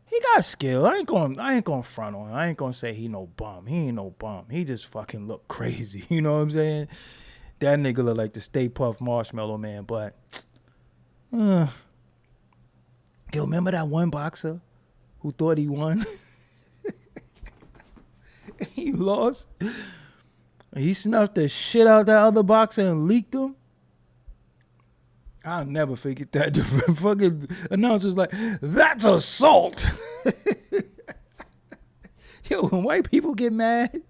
he got skill. I ain't gonna front on him. I ain't gonna say he no bum. He ain't no bum. He just fucking look crazy. You know what I'm saying? That nigga look like the Stay Puft Marshmallow Man. But yo, remember that one boxer who thought he won? He lost. He snuffed the shit out that other boxer and leaked him. I'll never forget that. The fucking announcer was like, "That's assault." Yo, when white people get mad,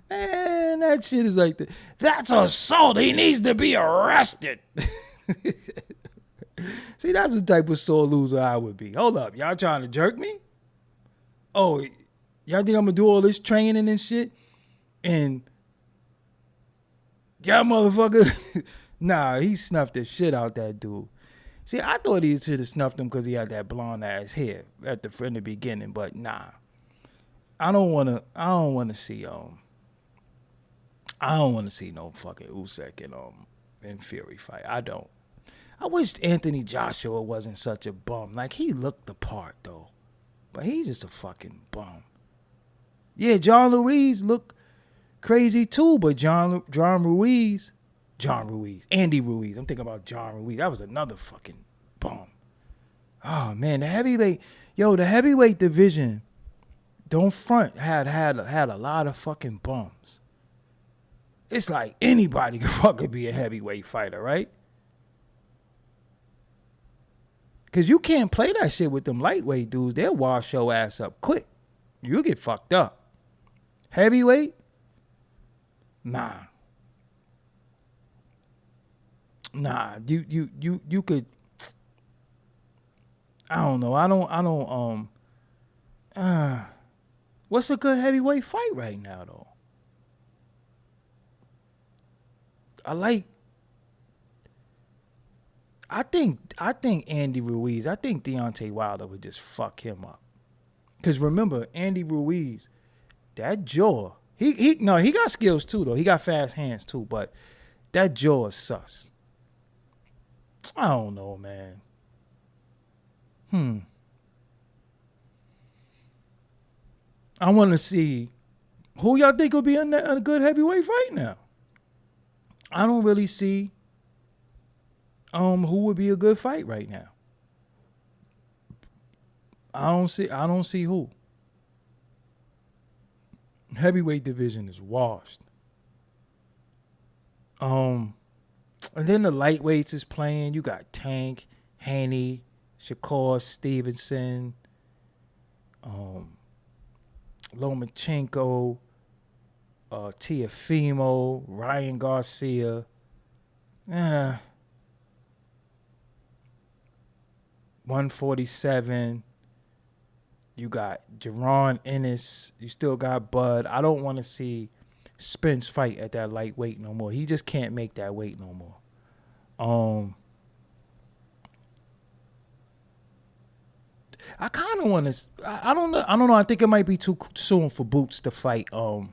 man, that shit is like, that's assault. He needs to be arrested. See, that's the type of sore loser I would be. Hold up, y'all trying to jerk me? Oh, y'all think I'm gonna do all this training and shit? And y'all motherfucker, nah, he snuffed the shit out that dude. See, I thought he should have snuffed him because he had that blonde ass hair in the beginning, but nah. I don't wanna see no fucking Usyk and Fury fight. I don't. I wish Anthony Joshua wasn't such a bum. Like, he looked the part though, but he's just a fucking bum. Yeah, John Ruiz look crazy too, but Andy Ruiz. I'm thinking about John Ruiz. That was another fucking bum. Oh man, the heavyweight division, don't front, had a lot of fucking bums. It's like anybody could fucking be a heavyweight fighter, right? Cause you can't play that shit with them lightweight dudes. They'll wash your ass up quick. You get fucked up. Heavyweight? Nah. You could. I don't know. What's a good heavyweight fight right now though? I think Andy Ruiz, I think Deontay Wilder would just fuck him up. Cause remember, Andy Ruiz, that jaw, he got skills too though. He got fast hands too, but that jaw is sus. I don't know, man. I want to see who y'all think will be in a good heavyweight fight now. I don't really see who would be a good fight right now. I don't see who. Heavyweight division is washed. And then the lightweights is playing. You got Tank, Haney, Shakur Stevenson, Lomachenko, Teofimo, Ryan Garcia. 147. You got Jaron Ennis. You still got Bud. I don't want to see Spence fight at that lightweight no more. He just can't make that weight no more. I kind of want to. I don't know. I think it might be too soon for Boots to fight. Oh,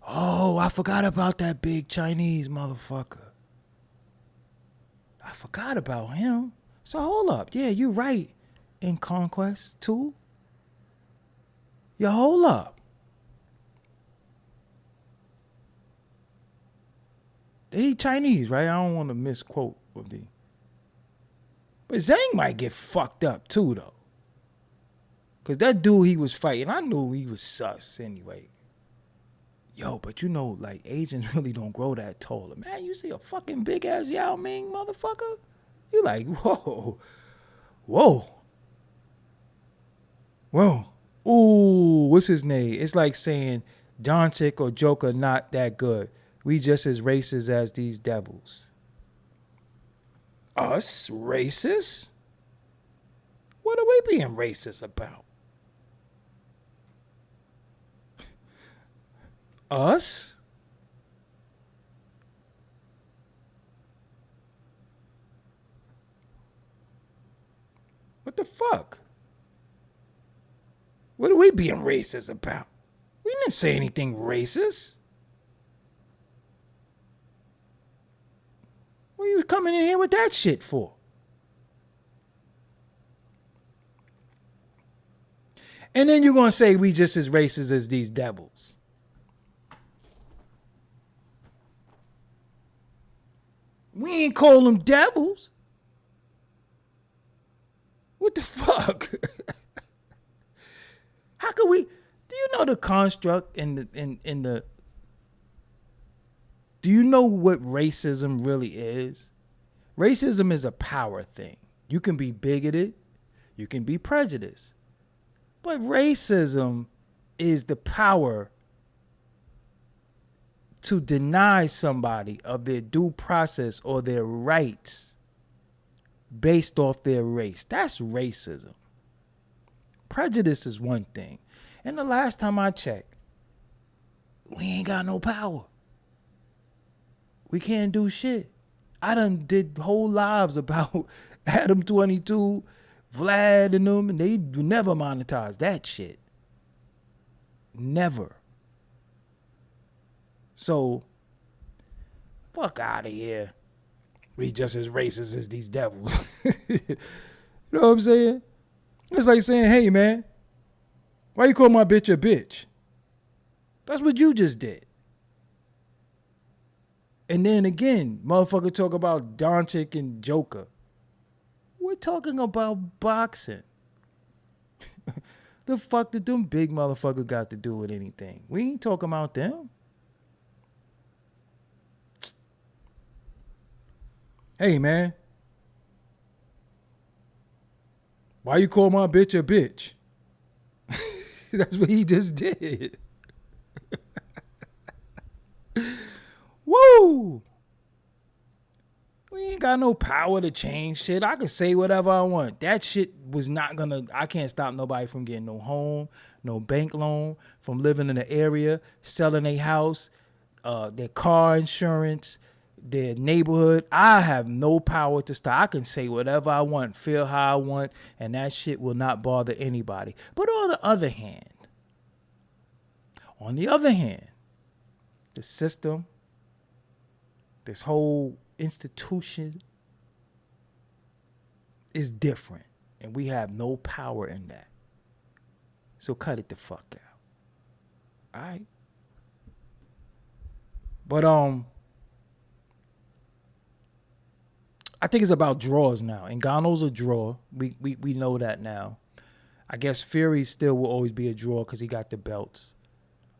I forgot about that big Chinese motherfucker. I forgot about him. So hold up. Yeah, you right. In Conquest 2. Yeah, hold up. He Chinese, right? I don't want to misquote with the. But Zhang might get fucked up too, though. Because that dude he was fighting, I knew he was sus anyway. Yo, but you know, like, Asians really don't grow that tall. Man, you see a fucking big-ass Yao Ming motherfucker? You like, whoa. Ooh, what's his name? It's like saying Doncic or Joker not that good. We just as racist as these devils. Us? Racist? What are we being racist about? Us? What the fuck? What are we being racist about? We didn't say anything racist. What are you coming in here with that shit for? And then you're going to say we just as racist as these devils. We ain't call them devils. What the fuck? How could we? Do you know the construct in the? Do you know what racism really is? Racism is a power thing. You can be bigoted, you can be prejudiced, but racism is the power to deny somebody of their due process or their rights based off their race. That's racism. Prejudice is one thing. And the last time I checked, we ain't got no power. We can't do shit. I done did whole lives about Adam 22, Vlad and them, and they never monetize that shit. Never. So, fuck out of here. We just as racist as these devils. You know what I'm saying? It's like saying, hey, man, why you call my bitch a bitch? That's what you just did. And then again, motherfucker talk about Doncic and Joker. We're talking about boxing. The fuck did them big motherfucker got to do with anything? We ain't talking about them. Hey, man. Why you call my bitch a bitch? That's what he just did. Woo! We ain't got no power to change shit. I could say whatever I want. That shit was not gonna, I can't stop nobody from getting no home, no bank loan, from living in the area, selling a house, their car insurance, their neighborhood. I have no power to stop. I can say whatever I want, feel how I want, and that shit will not bother anybody. But on the other hand, the system, this whole institution is different, and we have no power in that. So cut it the fuck out. All right. But I think it's about draws now. Ngannou's a draw. We know that now. I guess Fury still will always be a draw because he got the belts.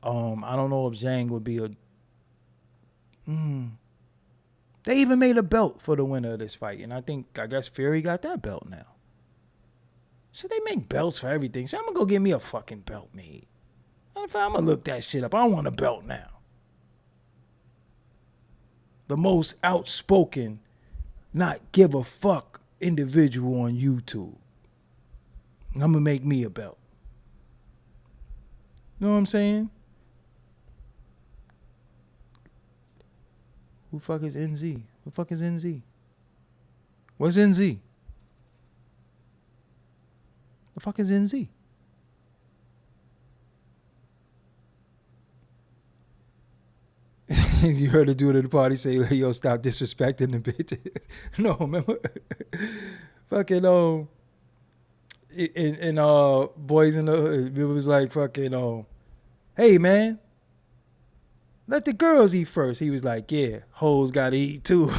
I don't know if Zhang would be a. They even made a belt for the winner of this fight, and I guess Fury got that belt now. So they make belts for everything. So I'm gonna go get me a fucking belt made. I'm gonna look that shit up. I want a belt now. The most outspoken, not give a fuck individual on YouTube. I'm gonna make me a belt. You know what I'm saying? Who the fuck is NZ? Who the fuck is NZ? What's NZ? The fuck is NZ? You heard a dude at the party say, yo, stop disrespecting the bitches. No, remember? Fucking, Boys in the Hood, it was like, fucking, hey, man, let the girls eat first. He was like, yeah, hoes gotta eat too.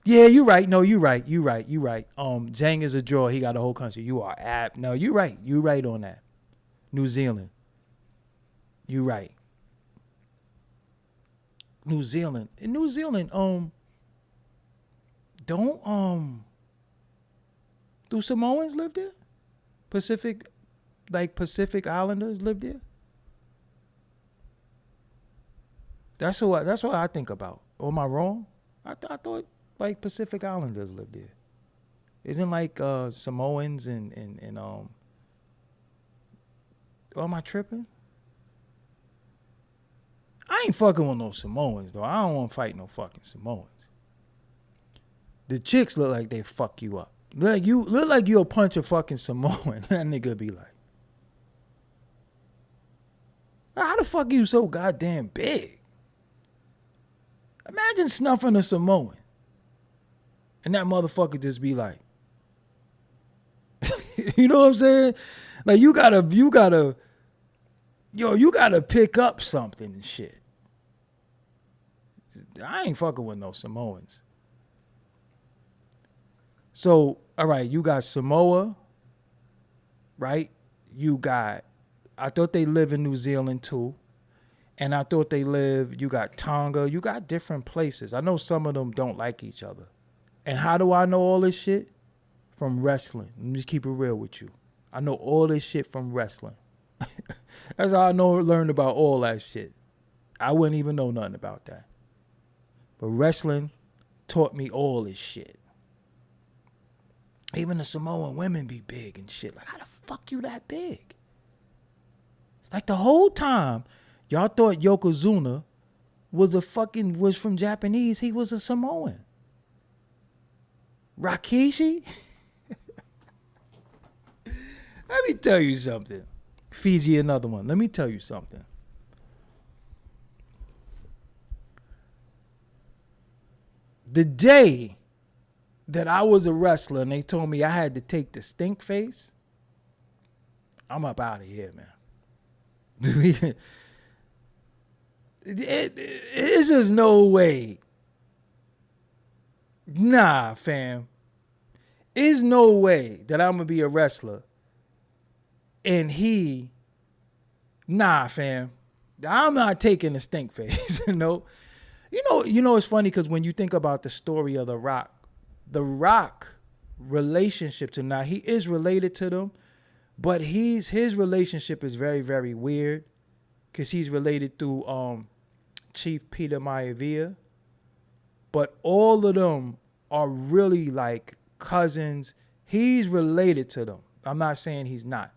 Yeah, you right. No, you right. Zhang is a draw. He got a whole country. You are apt. No, you right. You right on that. New Zealand. You right. New Zealand. In New Zealand, do Samoans live there? Pacific Islanders live there? That's what I think about. Or am I wrong? I thought like Pacific Islanders live there. Isn't like Samoans and or am I tripping? I ain't fucking with no Samoans though. I don't want to fight no fucking Samoans. The chicks look like they fuck you up. Look like you'll punch a fucking Samoan. That nigga be like, how the fuck you so goddamn big? Imagine snuffing a Samoan. And that motherfucker just be like, you know what I'm saying? Like you gotta pick up something and shit. I ain't fucking with no Samoans. So, all right, you got Samoa, right? I thought they live in New Zealand too. And I thought you got Tonga, you got different places. I know some of them don't like each other. And how do I know all this shit? From wrestling. Let me just keep it real with you. I know all this shit from wrestling. That's how I learned about all that shit. I wouldn't even know nothing about that. But wrestling taught me all this shit. Even the Samoan women be big and shit. Like, how the fuck you that big? It's like the whole time, y'all thought Yokozuna was from Japanese. He was a Samoan. Rikishi? Let me tell you something. Fiji, another one. Let me tell you something. The day that I was a wrestler and they told me I had to take the stink face, I'm up out of here, man. It's just no way. Nah, fam. There's no way that I'm gonna be a wrestler and nah, fam. I'm not taking the stink face. You know, it's funny because when you think about the story of the Rock relationship to now, he is related to them, but his relationship is very, very weird because he's related through Chief Peter Maivia, but all of them are really like cousins. He's related to them. I'm not saying he's not,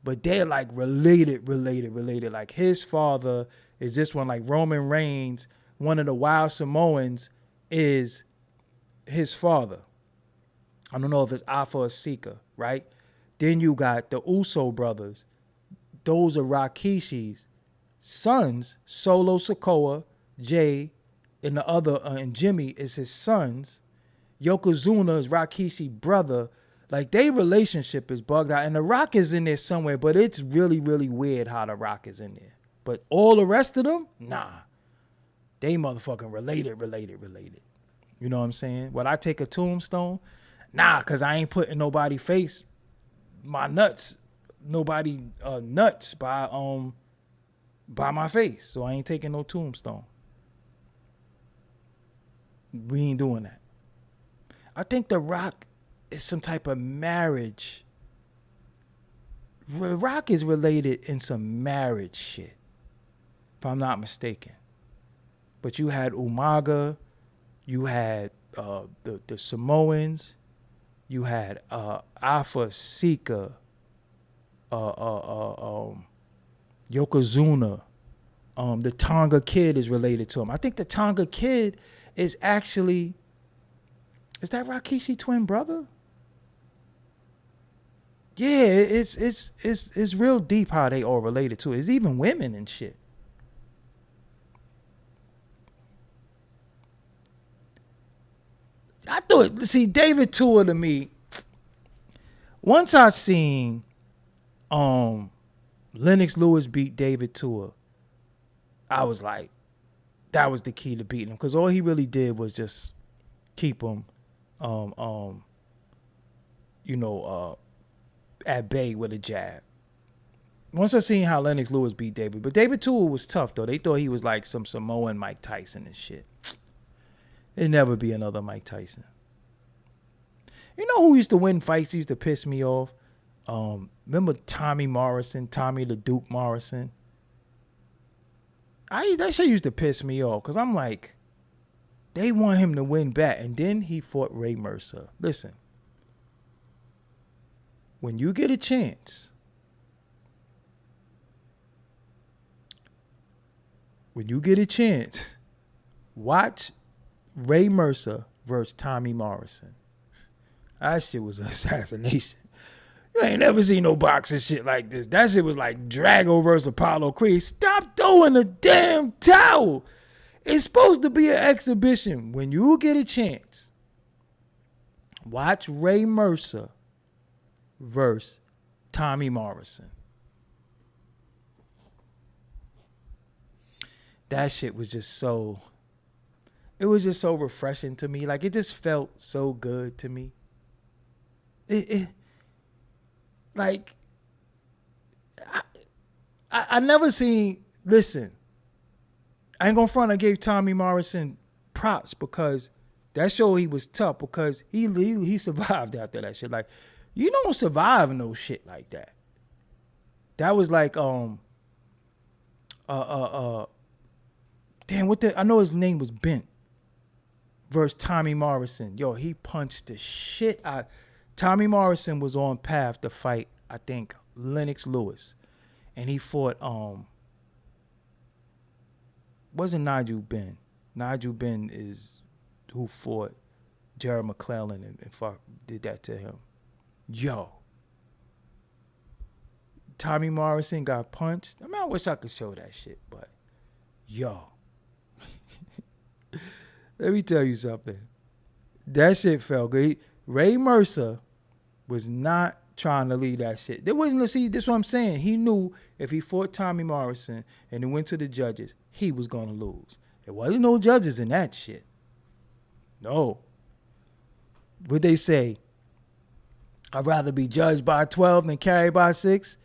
but they're like related. Like his father is this one, like Roman Reigns, one of the Wild Samoans, is his father. I don't know if it's Alpha or Sika, right? Then you got the Uso brothers. Those are Rikishi's sons. Solo Sikoa, Jay, and the other, and Jimmy is his sons. Yokozuna is Rikishi brother. Like, their relationship is bugged out. And The Rock is in there somewhere, but it's really, really weird how The Rock is in there. But all the rest of them, nah. They motherfucking related. You know what I'm saying? Would I take a tombstone? Nah, because I ain't putting nobody face, nobody nuts by my face. So I ain't taking no tombstone. We ain't doing that. I think The Rock is some type of marriage. The Rock is related in some marriage shit, if I'm not mistaken. But you had Umaga, you had the Samoans, you had Alpha, Sika, Yokozuna. The Tonga Kid is related to him. I think the Tonga Kid is actually, is that Rikishi twin brother? Yeah, it's real deep how they all related to it. It's even women and shit. I thought, see, David Tua to me, once I seen Lennox Lewis beat David Tua, I was like, that was the key to beating him. Because all he really did was just keep him at bay with a jab. Once I seen how Lennox Lewis beat David, but David Tua was tough though. They thought he was like some Samoan Mike Tyson and shit. It'd never be another Mike Tyson. You know who used to win fights? He used to piss me off. Remember Tommy Morrison, Tommy the Duke Morrison? That shit used to piss me off because I'm like, they want him to win back. And then he fought Ray Mercer. Listen, when you get a chance, watch Ray Mercer versus Tommy Morrison. That shit was an assassination. You ain't never seen no boxing shit like this. That shit was like Drago versus Apollo Creed. Stop throwing the damn towel. It's supposed to be an exhibition. When you get a chance, watch Ray Mercer versus Tommy Morrison. That shit was just so, it was just so refreshing to me. Like, it just felt so good to me. Like, I never seen, listen, I ain't gonna front, I gave Tommy Morrison props because that showed he was tough because he survived after that shit. Like, you don't survive no shit like that. That was like, damn, I know his name was Bent versus Tommy Morrison. Yo, he punched the shit out. Tommy Morrison was on path to fight, I think, Lennox Lewis. And he fought, wasn't Nigel Benn. Nigel Benn is who fought Jerry McClellan and did that to him. Yo. Tommy Morrison got punched. I mean, I wish I could show that shit, but yo. Let me tell you something. That shit felt good. Ray Mercer was not trying to leave that shit. There wasn't, see, this is what I'm saying. He knew if he fought Tommy Morrison and it went to the judges, he was going to lose. There wasn't no judges in that shit. No. What they say, I'd rather be judged by 12 than carried by 6.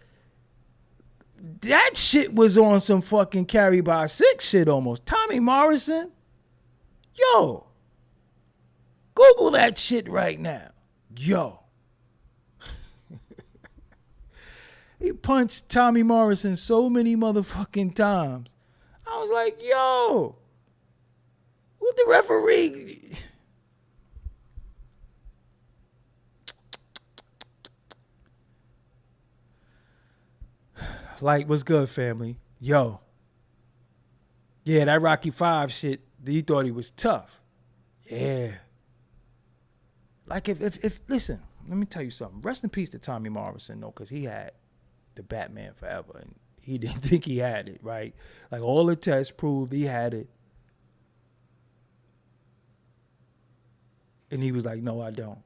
That shit was on some fucking carried by 6 shit almost. Tommy Morrison, yo, Google that shit right now. Yo. He punched Tommy Morrison so many motherfucking times. I was like, yo, what the referee? Like, what's good, family? Yo. Yeah, that Rocky 5 shit, you thought he was tough. Yeah. Like, if listen, let me tell you something. Rest in peace to Tommy Morrison, though, because he had the Batman forever, and he didn't think he had it, right? Like, all the tests proved he had it. And he was like, no, I don't.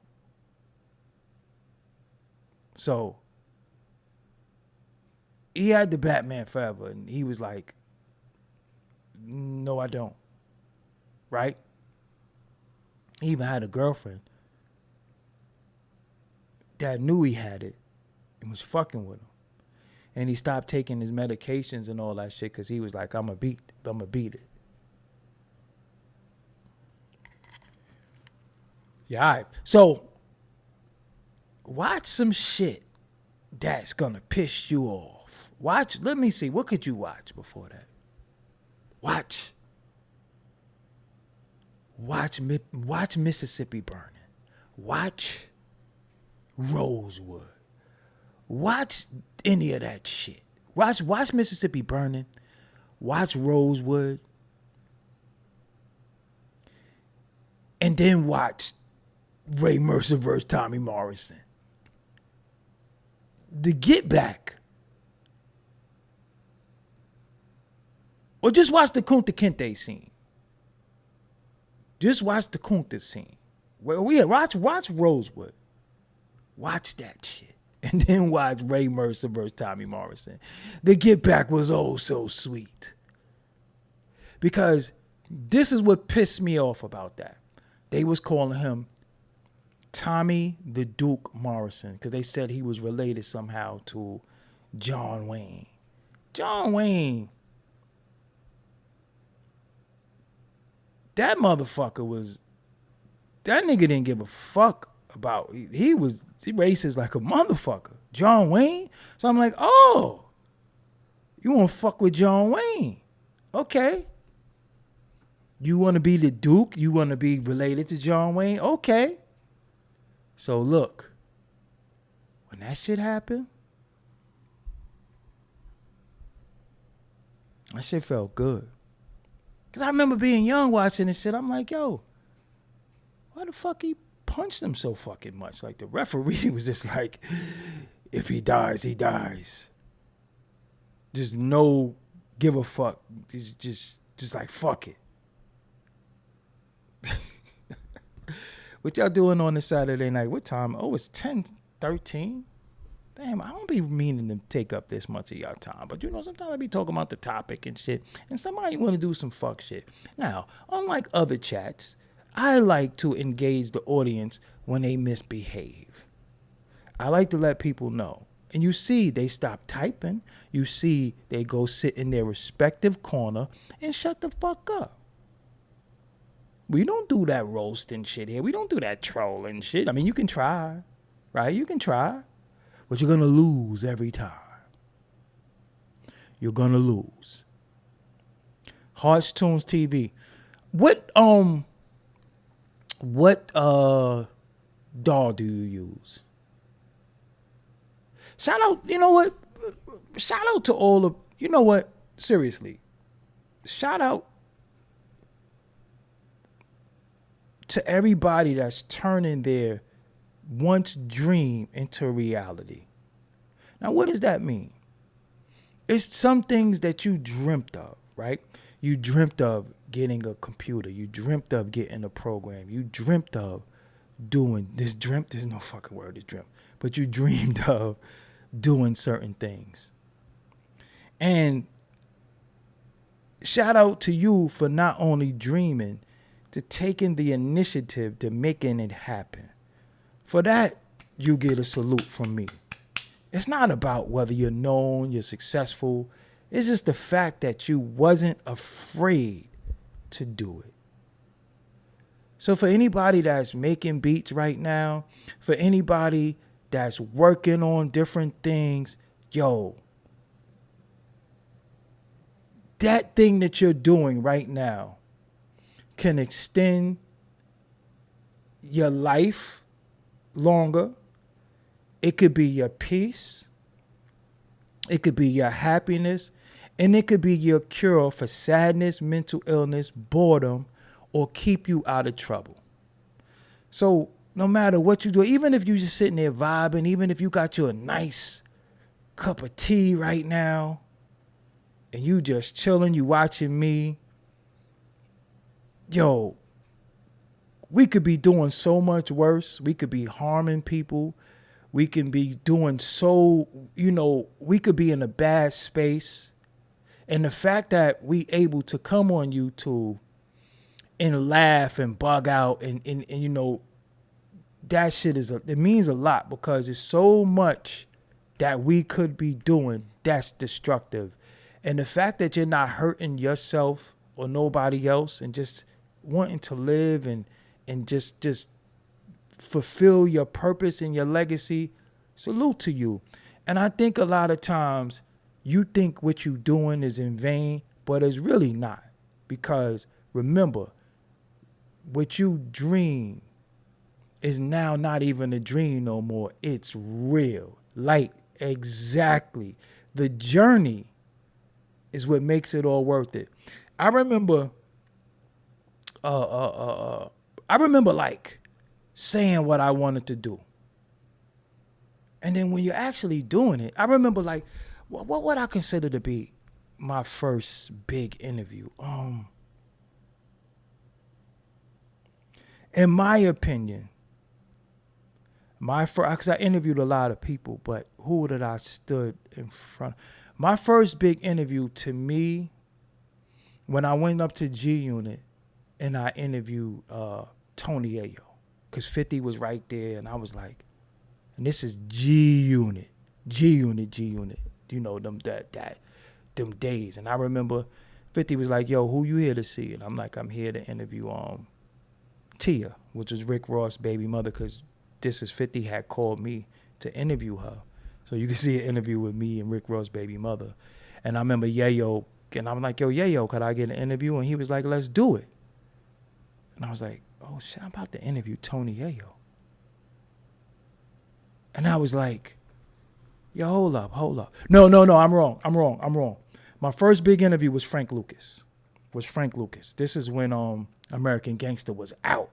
So, he had the Batman forever, and he was like, no, I don't. Right? He even had a girlfriend that knew he had it and was fucking with him. And he stopped taking his medications and all that shit because he was like, I'm going to beat it. Yeah, all right. So, watch some shit that's going to piss you off. Watch, let me see, what could you watch before that? Watch Mississippi Burning. Watch Rosewood. Watch any of that shit. Watch Mississippi Burning. Watch Rosewood. And then watch Ray Mercer versus Tommy Morrison. The Get Back. Or just watch the Kunta Kinte scene. Just watch the Kunta scene. Watch Rosewood. Watch that shit. And then watch Ray Mercer versus Tommy Morrison. The Get Back was oh so sweet. Because this is what pissed me off about that. They was calling him Tommy the Duke Morrison because they said he was related somehow to John Wayne. John Wayne, that motherfucker was, that nigga didn't give a fuck about, he racist like a motherfucker. John Wayne? So I'm like, oh, you want to fuck with John Wayne? Okay. You want to be the Duke? You want to be related to John Wayne? Okay. So look, when that shit happened, that shit felt good. Because I remember being young watching this shit. I'm like, yo, why the fuck he punched him so fucking much? Like, the referee was just like, if he dies, he dies. Just no give a fuck. Just like, fuck it. What y'all doing on this Saturday night? What time? Oh, it's 10:13. Damn, I don't be meaning to take up this much of y'all time. But, you know, sometimes I be talking about the topic and shit. And somebody want to do some fuck shit. Now, unlike other chats, I like to engage the audience when they misbehave. I like to let people know. And you see they stop typing. You see they go sit in their respective corner and shut the fuck up. We don't do that roasting shit here. We don't do that trolling shit. I mean, you can try, right? You can try. But you're going to lose every time. You're going to lose. Hearts Tunes TV. What DAW do you use? Shout out, you know what? Shout out to all of, you know what? Seriously. Shout out to everybody that's turning their once dream into reality. Now, what does that mean? It's some things that you dreamt of, right? You dreamt of getting a computer. You dreamt of getting a program. You dreamt of doing this. Dreamt, there's no fucking word, is dreamt. but you dreamed of doing certain things. And shout out to you for not only dreaming, to taking the initiative to making it happen. For that, you get a salute from me. It's not about whether you're known, you're successful. It's just the fact that you wasn't afraid to do it. So for anybody that's making beats right now, for anybody that's working on different things, yo, that thing that you're doing right now can extend your life longer. It could be your peace. It could be your happiness. And it could be your cure for sadness, mental illness, boredom, or keep you out of trouble. So no matter what you do, even if you're just sitting there vibing, even if you got you a nice cup of tea right now, and you just chilling, you watching me, yo, we could be doing so much worse. We could be harming people. We can be doing so, we could be in a bad space. And the fact that we able to come on YouTube and laugh and bug out and that shit it means a lot, because it's so much that we could be doing that's destructive. And the fact that you're not hurting yourself or nobody else and just wanting to live and just fulfill your purpose and your legacy, salute to you. And I think a lot of times you think what you're doing is in vain, but it's really not. Because remember, what you dream is now not even a dream no more. It's real. Like, exactly. The journey is what makes it all worth it. I remember like saying what I wanted to do. And then when you're actually doing it, I remember like, what would I consider to be my first big interview? In my opinion, because I interviewed a lot of people, but who did I stood in front? My first big interview, to me, when I went up to G Unit and I interviewed Tony Ayo, because 50 was right there, and I was like, and this is G Unit, them days. And I remember 50 was like, yo, who you here to see? And I'm like, I'm here to interview Tia, which was Rick Ross' baby mother, because This Is 50 had called me to interview her. So you can see an interview with me and Rick Ross' baby mother. And I remember Yayo, and I'm like, yo, Yayo, could I get an interview? And he was like, let's do it. And I was like, oh shit, I'm about to interview Tony Yayo. And I was like, yo, hold up. No, I'm wrong. My first big interview was Frank Lucas. This is when American Gangster was out.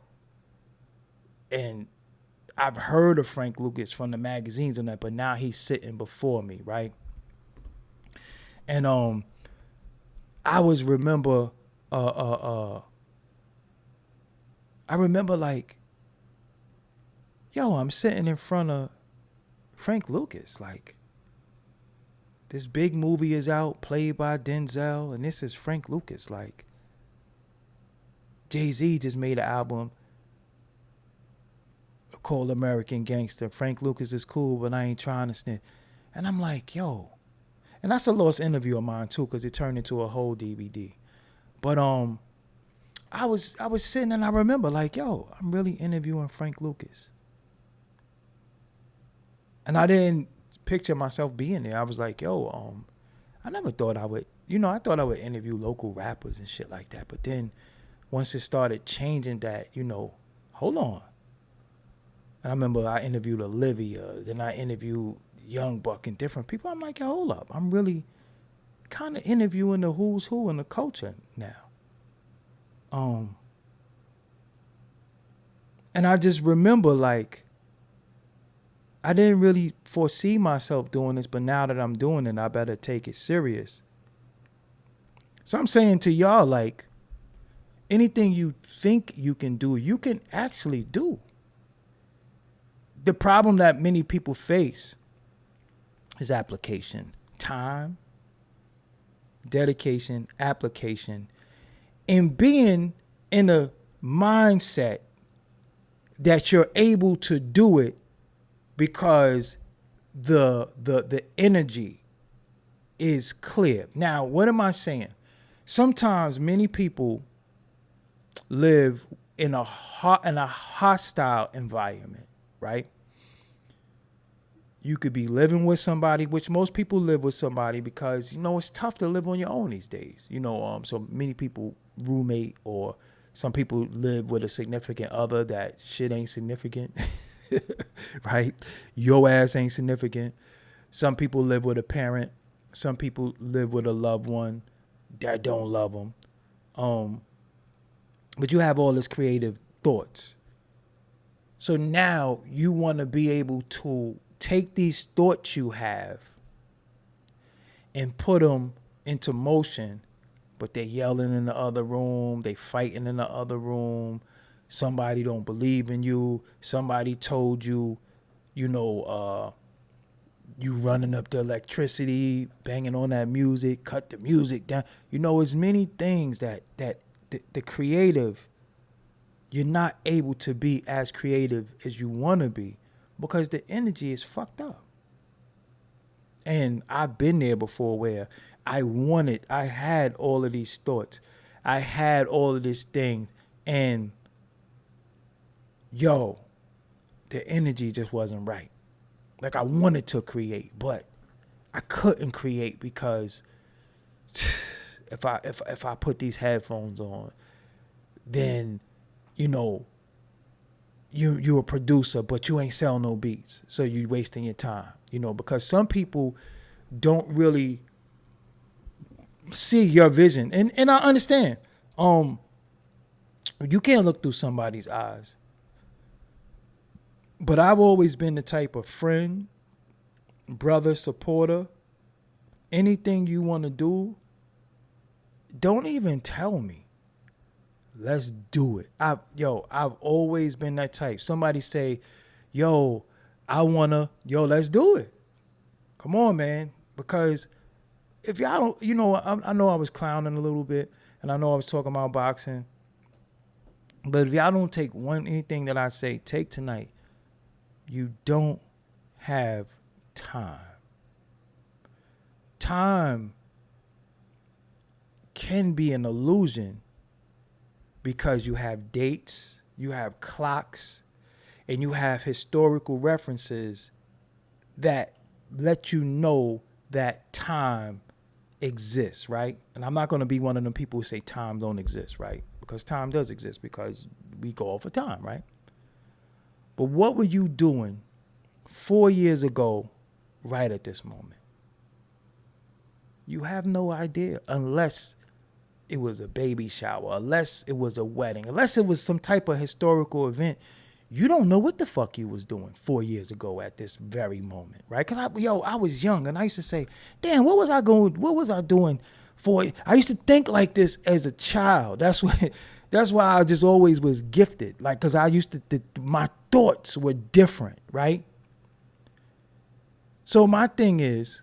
And I've heard of Frank Lucas from the magazines and that, but now he's sitting before me, right? And I remember like, yo, I'm sitting in front of Frank Lucas, like, this big movie is out, played by Denzel, and this is Frank Lucas. Like, Jay-Z just made an album called American Gangster. Frank Lucas is cool, but I ain't trying to snitch. And I'm like, yo. And that's a lost interview of mine, too, because it turned into a whole DVD. But I was sitting and I remember, like, yo, I'm really interviewing Frank Lucas. And I didn't picture myself being there. I was like, yo, I never thought I would, I thought I would interview local rappers and shit like that. But then once it started changing that, hold on. And I remember I interviewed Olivia, then I interviewed Young Buck and different people. I'm like, yo, hold up. I'm really kind of interviewing the who's who in the culture now. And I just remember, like, I didn't really foresee myself doing this, but now that I'm doing it, I better take it serious. So I'm saying to y'all, like, anything you think you can do, you can actually do. The problem that many people face is application. Time, dedication, application, and being in a mindset that you're able to do it because the energy is clear. Now, what am I saying? Sometimes many people live in a hostile environment, right? You could be living with somebody, which most people live with somebody because, it's tough to live on your own these days. So many people roommate, or some people live with a significant other that shit ain't significant, right? Your ass ain't significant. Some people live with a parent. Some people live with a loved one that don't love them. But you have all this creative thoughts. So now you want to be able to take these thoughts you have and put them into motion, but they're yelling in the other room, they fighting in the other room, somebody don't believe in you, somebody told you, you running up the electricity, banging on that music, cut the music down. It's many things that the creative, you're not able to be as creative as you want to be because the energy is fucked up. And I've been there before where I had all of these thoughts. I had all of these things. And the energy just wasn't right. Like I wanted to create, but I couldn't create because if I put these headphones on, then, you're a producer, but you ain't selling no beats. So you wasting your time, because some people don't really see your vision. And I understand. You can't look through somebody's eyes. But I've always been the type of friend, brother, supporter. Anything you want to do, don't even tell me. Let's do it. I've always been that type. Somebody say, let's do it. Come on, man. Because if y'all don't, I know I was clowning a little bit, and I know I was talking about boxing. But if y'all don't take anything that I say, take tonight, you don't have time. Time can be an illusion because you have dates, you have clocks, and you have historical references that let you know that time exists, right? And I'm not going to be one of them people who say time don't exist, right? Because time does exist because we go off of time, right? But what were you doing 4 years ago right at this moment? You have no idea unless it was a baby shower, unless it was a wedding, unless it was some type of historical event. You don't know what the fuck you was doing 4 years ago at this very moment, right? Because I was young and I used to say, damn, what was I doing I used to think like this as a child. That's why I just always was gifted. Like, because I used to, my thoughts were different, right? So my thing is,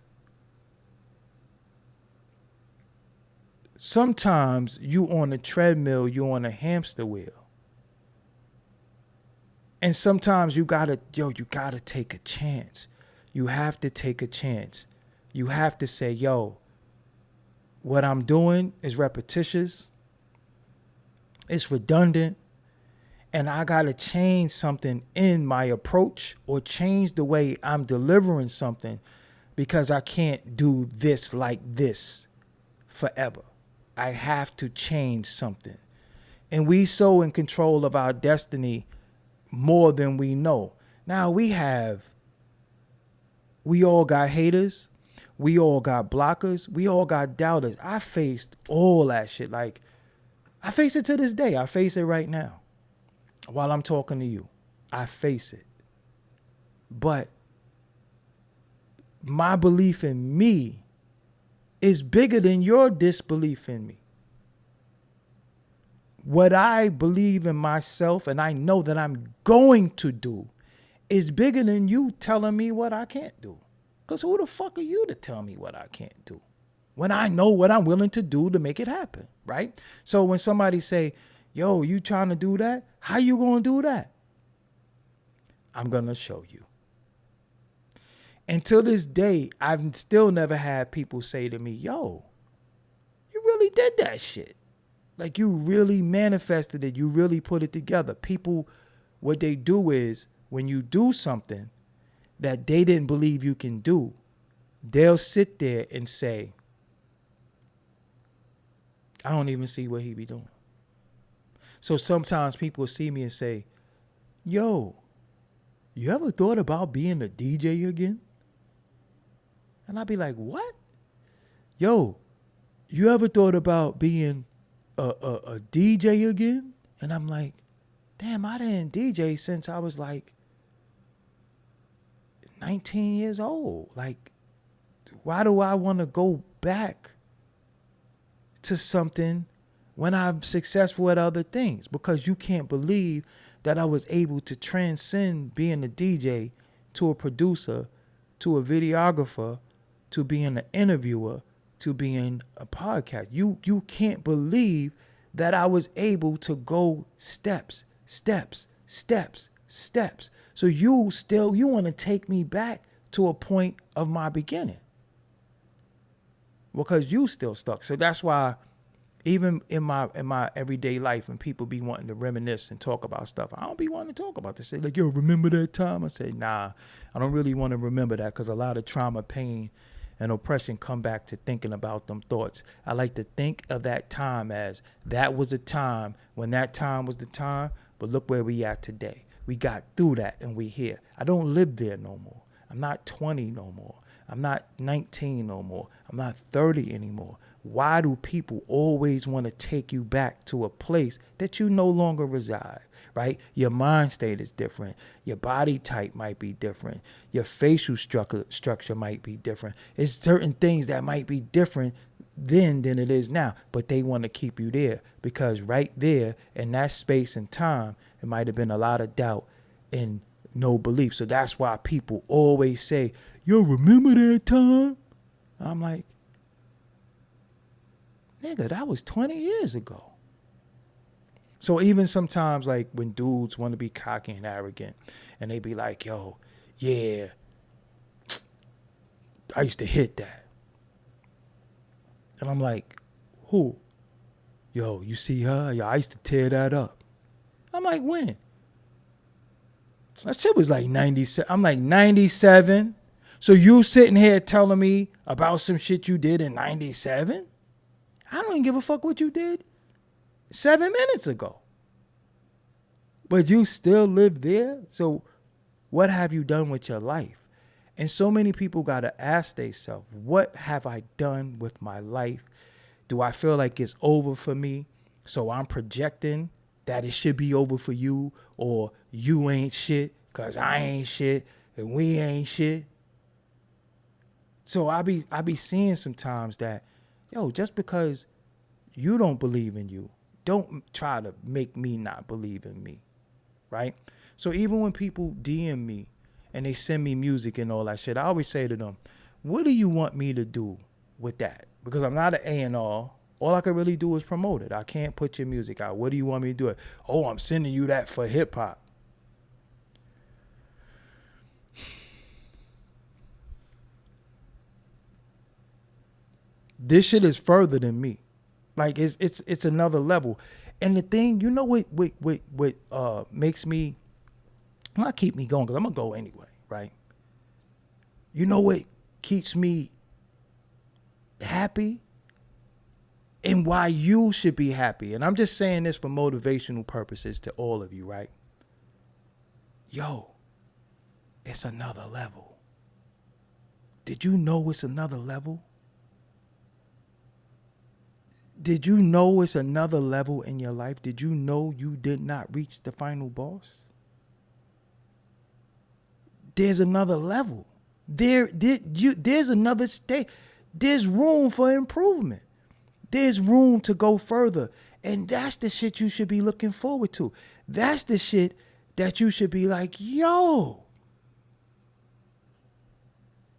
sometimes you on a treadmill, you on a hamster wheel. And sometimes you gotta take a chance. You have to take a chance. You have to say, what I'm doing is repetitious. It's redundant. And I gotta change something in my approach or change the way I'm delivering something because I can't do this like this forever. I have to change something. And we so in control of our destiny more than we know. Now we all got haters. We all got blockers. We all got doubters. I faced all that shit. Like, I face it to this day. I face it right now. While I'm talking to you, I face it. But my belief in me is bigger than your disbelief in me. What I believe in myself and I know that I'm going to do is bigger than you telling me what I can't do. Because who the fuck are you to tell me what I can't do when I know what I'm willing to do to make it happen, right? So when somebody say, yo, you trying to do that? How you going to do that? I'm going to show you. Until this day, I've still never had people say to me, yo, you really did that shit. Like, you really manifested it. You really put it together. People, what they do is when you do something that they didn't believe you can do, they'll sit there and say, I don't even see what he be doing. So sometimes people see me and say, yo, you ever thought about being a DJ again? And I'll be like, what? Yo, you ever thought about being a DJ again? And I'm like, damn, I didn't DJ since I was like 19 years old. Like, why do I want to go back to something when I'm successful at other things? Because you can't believe that I was able to transcend being a DJ to a producer, to a videographer, to being an interviewer, to being a podcast. You can't believe that I was able to go steps. So you want to take me back to a point of my beginning because you still stuck. So that's why even in my everyday life, when people be wanting to reminisce and talk about stuff, I don't be wanting to talk about this. Say like, yo, remember that time? I say, nah, I don't really want to remember that because a lot of trauma, pain, and oppression come back to thinking about them thoughts. I like to think of that time as that was a time when that time was the time, but look where we at today. We got through that and we here. I don't live there no more. I'm not 20 no more. I'm not 19 no more. I'm not 30 anymore. Why do people always want to take you back to a place that you no longer reside, right? Your mind state is different. Your body type might be different. Your facial structure might be different. It's certain things that might be different then than it is now, but they want to keep you there because right there in that space and time, it might have been a lot of doubt and no belief. So that's why people always say, yo, remember that time? I'm like, nigga, that was 20 years ago. So even sometimes like when dudes want to be cocky and arrogant and they be like, yo, yeah, I used to hit that. And I'm like, who? Yo, you see her? Yo, I used to tear that up. I'm like, when? That shit was like 97. I'm like, 97? So you sitting here telling me about some shit you did in 97? I don't even give a fuck what you did 7 minutes ago. But you still live there? So what have you done with your life? And so many people got to ask themselves, what have I done with my life? Do I feel like it's over for me? So I'm projecting that it should be over for you, or you ain't shit because I ain't shit and we ain't shit. So I be seeing sometimes that, yo, just because you don't believe in you, don't try to make me not believe in me, right? So even when people DM me and they send me music and all that shit, I always say to them, what do you want me to do with that? Because I'm not an A&R. All I can really do is promote it. I can't put your music out. What do you want me to do? Oh, I'm sending you that for hip hop. This shit is further than me. Like it's another level. And the thing, you know what makes me not keep me going, because I'm gonna go anyway, right? You know what keeps me happy? And why you should be happy. And I'm just saying this for motivational purposes to all of you, right? Yo, it's another level. Did you know it's another level? Did you know it's another level in your life? Did you know you did not reach the final boss? There's another level. There's another state. There's room for improvement. There's room to go further. And that's the shit you should be looking forward to. That's the shit that you should be like, yo,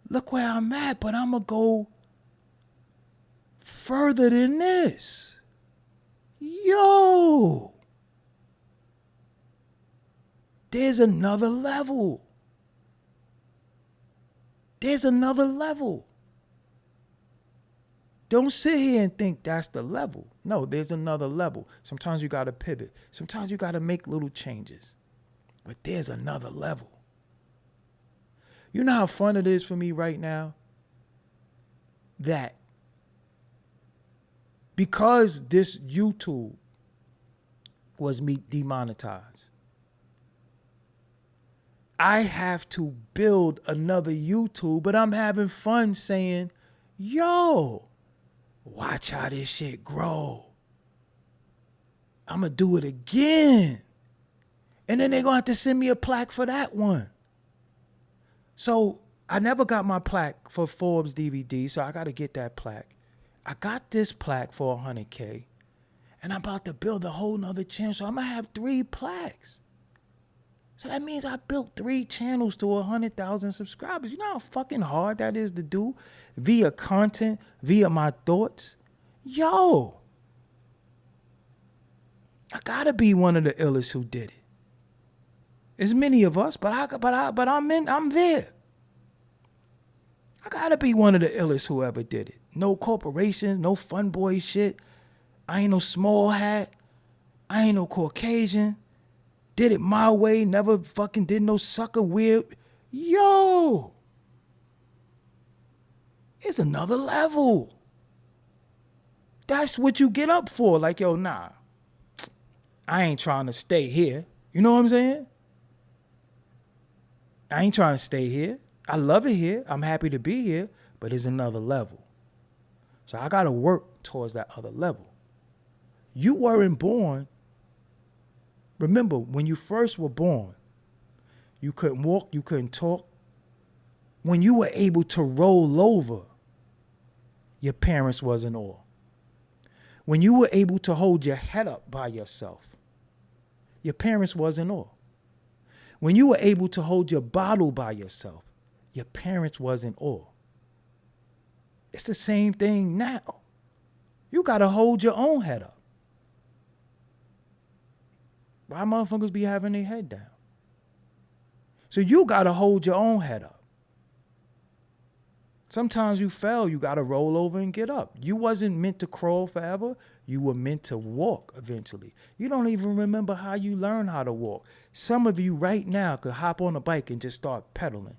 look where I'm at, but I'm going to go further than this. Yo, there's another level. There's another level. Don't sit here and think that's the level. No, there's another level. Sometimes you got to pivot. Sometimes you got to make little changes. But there's another level. You know how fun it is for me right now? That because this YouTube was demonetized, I have to build another YouTube, but I'm having fun saying, yo, watch how this shit grow. I'm going to do it again. And then they're going to have to send me a plaque for that one. So I never got my plaque for Forbes DVD, so I got to get that plaque. I got this plaque for $100K, and I'm about to build a whole nother channel, so I'm going to have 3 plaques. So that means I built 3 channels to 100,000 subscribers. You know how fucking hard that is to do via content, via my thoughts? Yo, I gotta be one of the illest who did it. There's many of us, but I'm there. I gotta be one of the illest who ever did it. No corporations, no fun boy shit. I ain't no small hat. I ain't no Caucasian. Did it my way, never fucking did no sucker weird. Yo, it's another level. That's what you get up for. Like, yo, nah, I ain't trying to stay here. You know what I'm saying? I ain't trying to stay here. I love it here. I'm happy to be here, but it's another level. So I got to work towards that other level. You weren't born. Remember, when you first were born, you couldn't walk, you couldn't talk. When you were able to roll over, your parents was in awe. When you were able to hold your head up by yourself, your parents was in awe. When you were able to hold your bottle by yourself, your parents was in awe. It's the same thing now. You got to hold your own head up. Why motherfuckers be having their head down? So you got to hold your own head up. Sometimes you fail, you got to roll over and get up. You wasn't meant to crawl forever. You were meant to walk eventually. You don't even remember how you learned how to walk. Some of you right now could hop on a bike and just start pedaling.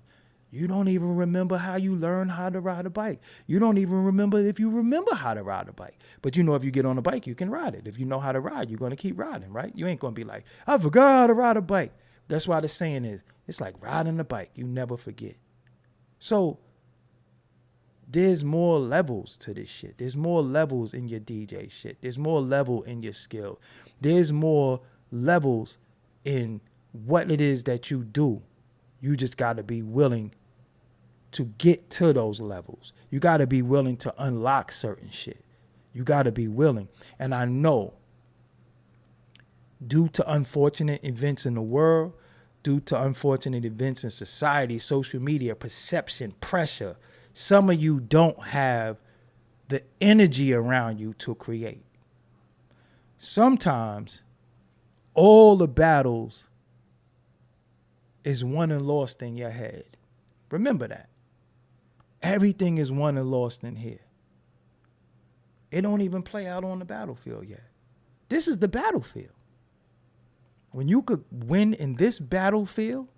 You don't even remember how you learned how to ride a bike. You don't even remember if you remember how to ride a bike. But you know if you get on a bike, you can ride it. If you know how to ride, you're going to keep riding, right? You ain't going to be like, I forgot how to ride a bike. That's why the saying is, it's like riding a bike. You never forget. So there's more levels to this shit. There's more levels in your DJ shit. There's more level in your skill. There's more levels in what it is that you do. You just got to be willing to get to those levels. You got to be willing to unlock certain shit. You got to be willing. And I know, due to unfortunate events in the world, due to unfortunate events in society, social media, perception, pressure, some of you don't have the energy around you to create. Sometimes all the battles is won and lost in your head. Remember that. Everything is won and lost in here. It don't even play out on the battlefield yet. This is the battlefield. When you could win in this battlefield,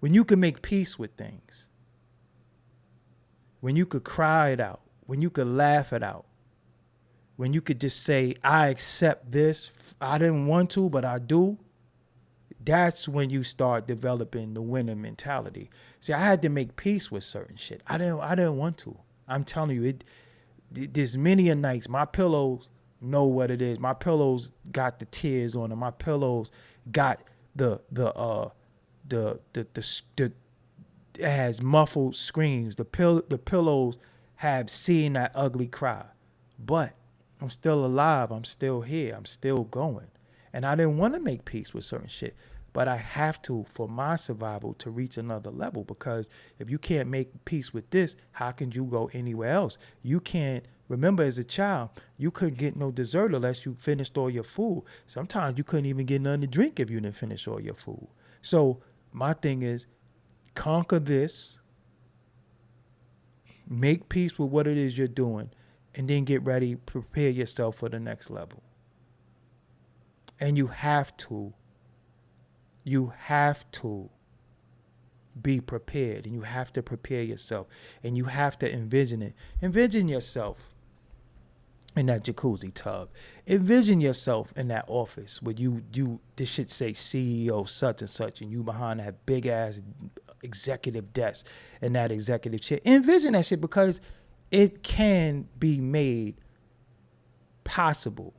when you could make peace with things, when you could cry it out, when you could laugh it out, when you could just say, I accept this, I didn't want to, but I do, that's when you start developing the winning mentality. See, I had to make peace with certain shit. I didn't want to. I'm telling you, there's many a nights, my pillows know what it is. My pillows got the tears on them. My pillows got it has muffled screams. The pillows have seen that ugly cry. But I'm still alive. I'm still here. I'm still going. And I didn't want to make peace with certain shit. but I have to, for my survival, to reach another level, because if you can't make peace with this, how can you go anywhere else? You can't. Remember, as a child, you couldn't get no dessert unless you finished all your food. Sometimes you couldn't even get nothing to drink if you didn't finish all your food. So my thing is, conquer this, make peace with what it is you're doing, and then get ready, prepare yourself for the next level. And you have to be prepared, and you have to prepare yourself, and you have to envision it. Envision yourself in that jacuzzi tub. Envision yourself in that office where you this shit say CEO such and such, and you behind that big ass executive desk and that executive shit. Envision that shit, because it can be made possible.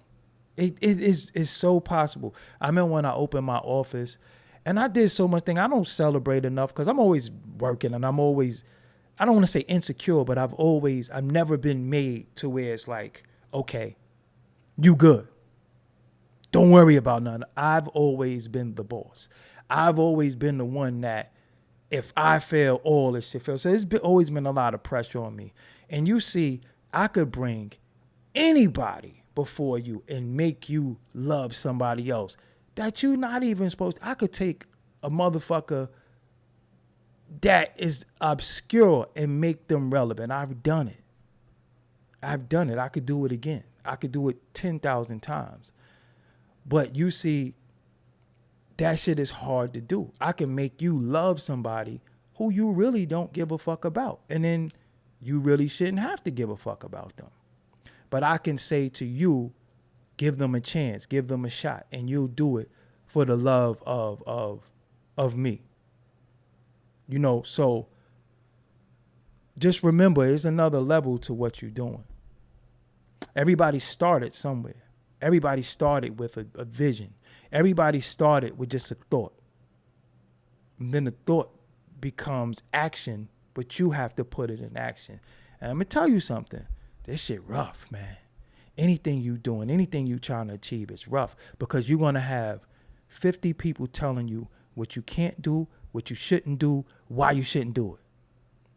It is so possible. I remember when I opened my office, and I did so much thing. I don't celebrate enough because I'm always working, and I'm always, I don't want to say insecure, but I've never been made to where it's like, okay, you good. Don't worry about nothing. I've always been the boss. I've always been the one that if I fail, all this shit fails. So it's always been a lot of pressure on me. And you see, I could bring anybody before you and make you love somebody else that you're not even supposed to. I could take a motherfucker that is obscure and make them relevant. I've done it. I could do it again. I could do it 10,000 times. But you see, that shit is hard to do. I can make you love somebody who you really don't give a fuck about. And then you really shouldn't have to give a fuck about them. But I can say to you, give them a chance, give them a shot, and you'll do it for the love of me. You know, so just remember, it's another level to what you're doing. Everybody started somewhere. Everybody started with a vision. Everybody started with just a thought. And then the thought becomes action, but you have to put it in action. And I'm going to tell you something. This shit rough, man. Anything you doing, anything you trying to achieve is rough, because you're going to have 50 people telling you what you can't do, what you shouldn't do, why you shouldn't do it.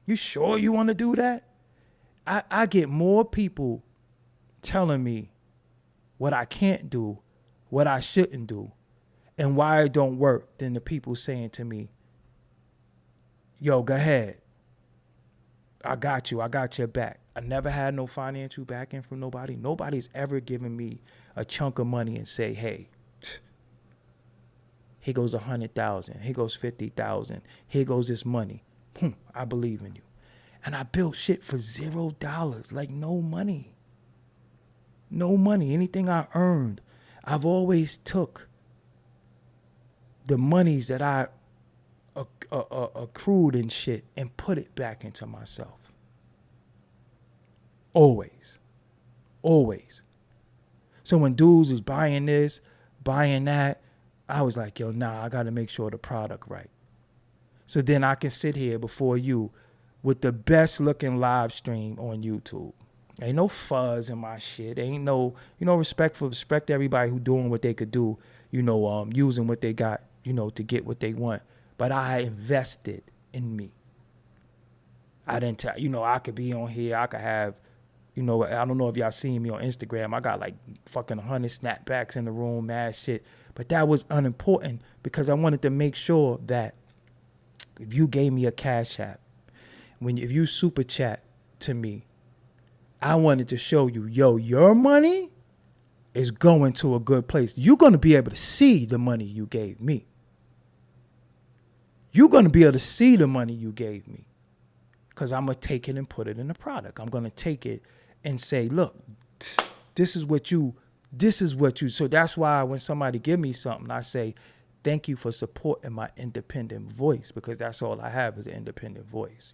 You sure you want to do that? I get more people telling me what I can't do, what I shouldn't do, and why it don't work than the people saying to me, yo, go ahead. I got you. I got your back. I never had no financial backing from nobody. Nobody's ever given me a chunk of money and say, hey, here goes 100,000. Here goes 50,000. Here goes this money. I believe in you. And I built shit for $0, like no money. No money. Anything I earned, I've always took the monies that I accrued and shit and put it back into myself. Always. So when dudes is buying this, buying that, I was like, yo, nah, I got to make sure the product right. So then I can sit here before you with the best looking live stream on YouTube. Ain't no fuzz in my shit. Ain't no, respect everybody who doing what they could do, using what they got, to get what they want. But I invested in me. I didn't tell, I could be on here. I could have, I don't know if y'all seen me on Instagram. I got like fucking 100 snapbacks in the room, mad shit. But that was unimportant because I wanted to make sure that if you gave me a cash app, if you super chat to me, I wanted to show you, yo, your money is going to a good place. You're going to be able to see the money you gave me. You're going to be able to see the money you gave me because I'm going to take it and put it in a product. I'm going to take it and say, look, this is what you. So that's why when somebody give me something, I say, thank you for supporting my independent voice, because that's all I have is an independent voice,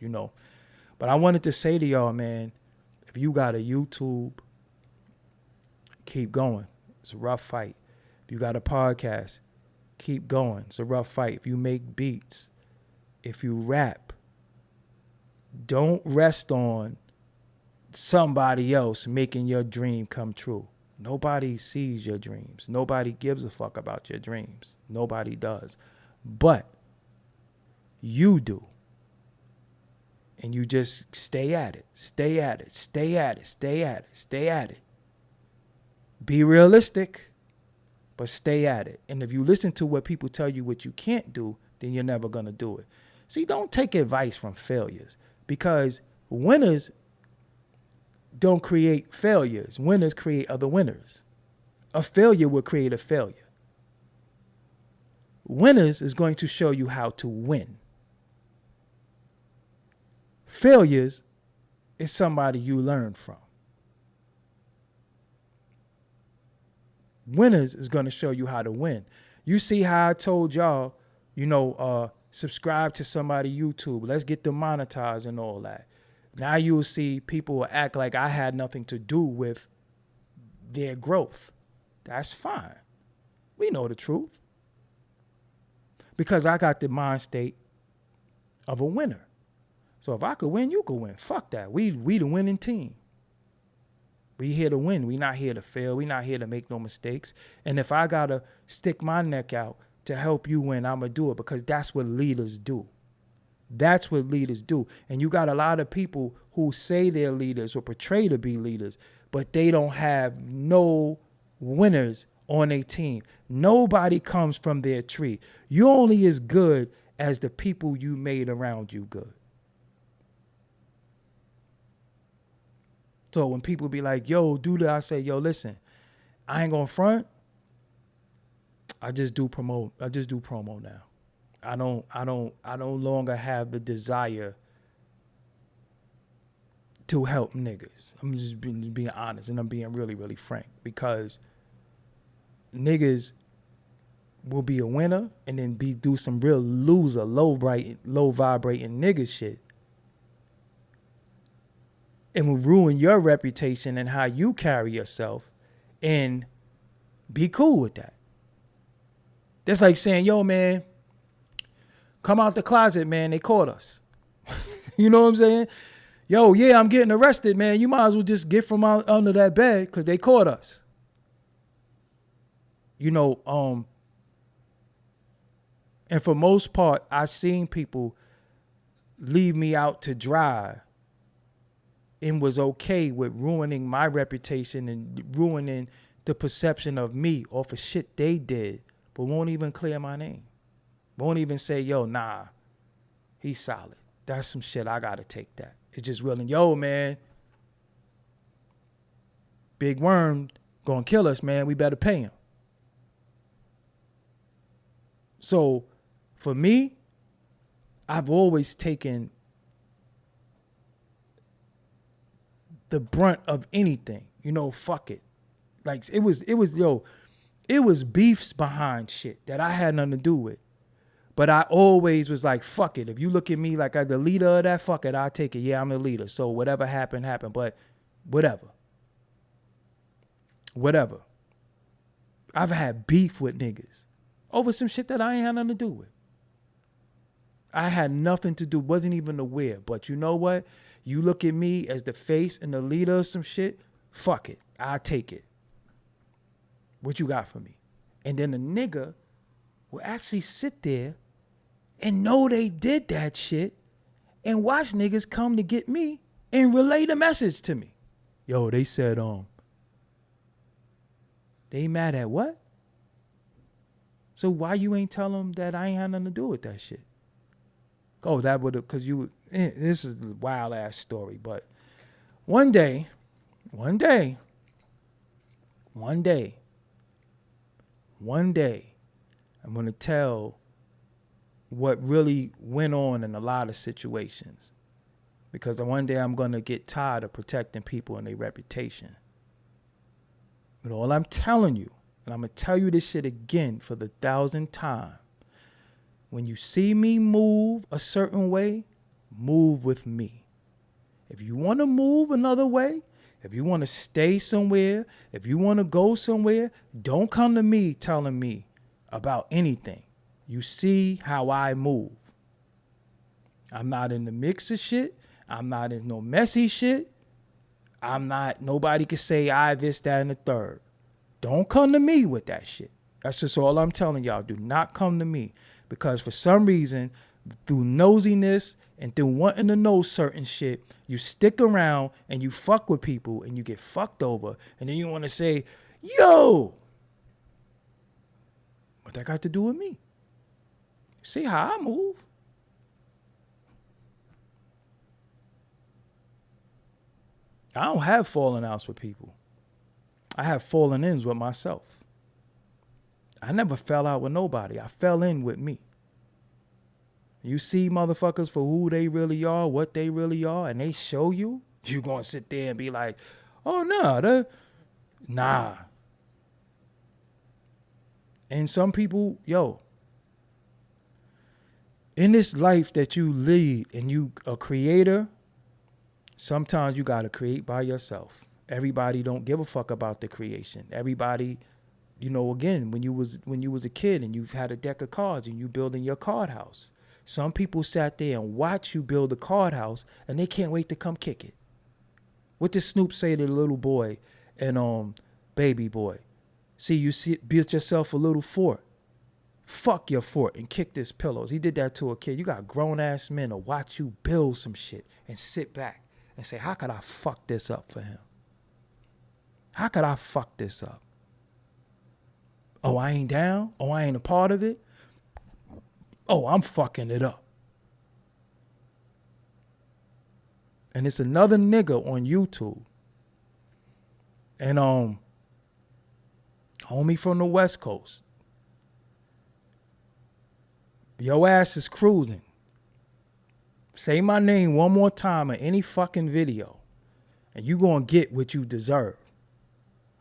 But I wanted to say to y'all, man, if you got a YouTube, keep going. It's a rough fight. If you got a podcast, keep going. It's a rough fight. If you make beats, if you rap, don't rest on somebody else making your dream come true. Nobody sees your dreams. Nobody gives a fuck about your dreams. Nobody does. But you do. And you just stay at it. Stay at it. Stay at it. Stay at it. Stay at it. Be realistic, but stay at it. And if you listen to what people tell you what you can't do, then you're never going to do it. See, don't take advice from failures, because winners don't create failures. Winners create other winners. A failure will create a failure. Winners is going to show you how to win. Failures is somebody you learn from. Winners is going to show you how to win. You see how I told y'all, subscribe to somebody YouTube. Let's get them monetized and all that. Now you'll see people will act like I had nothing to do with their growth. That's fine. We know the truth. Because I got the mind state of a winner. So if I could win, you could win. Fuck that. We the winning team. We here to win. We not here to fail. We not here to make no mistakes. And if I got to stick my neck out to help you win, I'm going to do it, because that's what leaders do. That's what leaders do. And you got a lot of people who say they're leaders or portray to be leaders, but they don't have no winners on their team. Nobody comes from their tree. You're only as good as the people you made around you good. So when people be like, yo, do that, I say, yo, listen, I ain't gonna front. I just do promo now. I no longer have the desire to help niggas. I'm just being honest, and I'm being really, really frank, because niggas will be a winner and then do some real loser, low vibrating nigga shit, and will ruin your reputation and how you carry yourself, and be cool with that. That's like saying, yo, man, come out the closet, man. They caught us. You know what I'm saying? Yo, yeah, I'm getting arrested, man. You might as well just get from out under that bed because they caught us. And for most part, I've seen people leave me out to dry and was okay with ruining my reputation and ruining the perception of me off of shit they did, but won't even clear my name. Won't even say, yo, nah, he's solid. That's some shit. I got to take that. It's just willing, yo, man, Big Worm gonna kill us, man. We better pay him. So for me, I've always taken the brunt of anything. Fuck it. Like it was beefs behind shit that I had nothing to do with. But I always was like, fuck it. If you look at me like I'm the leader of that, fuck it, I'll take it. Yeah, I'm the leader. So whatever happened, happened. But whatever. I've had beef with niggas over some shit that I ain't had nothing to do with. I had nothing to do, wasn't even aware. But you know what? You look at me as the face and the leader of some shit, fuck it. I'll take it. What you got for me? And then the nigga will actually sit there and know they did that shit and watch niggas come to get me and relay the message to me. Yo, they said, they mad at what? So why you ain't tell them that I ain't had nothing to do with that shit? Oh, that would have, because this is a wild ass story, but one day, I'm going to tell what really went on in a lot of situations, because one day I'm going to get tired of protecting people and their reputation. But all I'm telling you, and I'm going to tell you this shit again for the 1,000th time, when you see me move a certain way, move with me. If you want to move another way, if you want to stay somewhere, if you want to go somewhere, don't come to me telling me about anything. You see how I move. I'm not in the mix of shit. I'm not in no messy shit. Nobody can say I, this, that, and the third. Don't come to me with that shit. That's just all I'm telling y'all. Do not come to me. Because for some reason, through nosiness and through wanting to know certain shit, you stick around and you fuck with people and you get fucked over. And then you want to say, yo, what that got to do with me? See how I move? I don't have falling outs with people. I have fallen ins with myself. I never fell out with nobody. I fell in with me. You see motherfuckers for who they really are, what they really are, and they show you, you gonna sit there and be like, oh no, nah. And some people, yo, in this life that you lead and you a creator, sometimes you gotta create by yourself. Everybody don't give a fuck about the creation. Everybody, you know, again, when you was a kid and you've had a deck of cards and you building your card house. Some people sat there and watch you build a card house and they can't wait to come kick it. What did Snoop say to the little boy and Baby Boy? See, you built yourself a little fort. Fuck your fort and kick this pillows. He did that to a kid. You got grown ass men to watch you build some shit and sit back and say, how could I fuck this up for him? How could I fuck this up? Oh, I ain't down? Oh, I ain't a part of it? Oh, I'm fucking it up. And it's another nigga on YouTube. And homie from the West Coast. Your ass is cruising. Say my name one more time in any fucking video. And you gonna get what you deserve.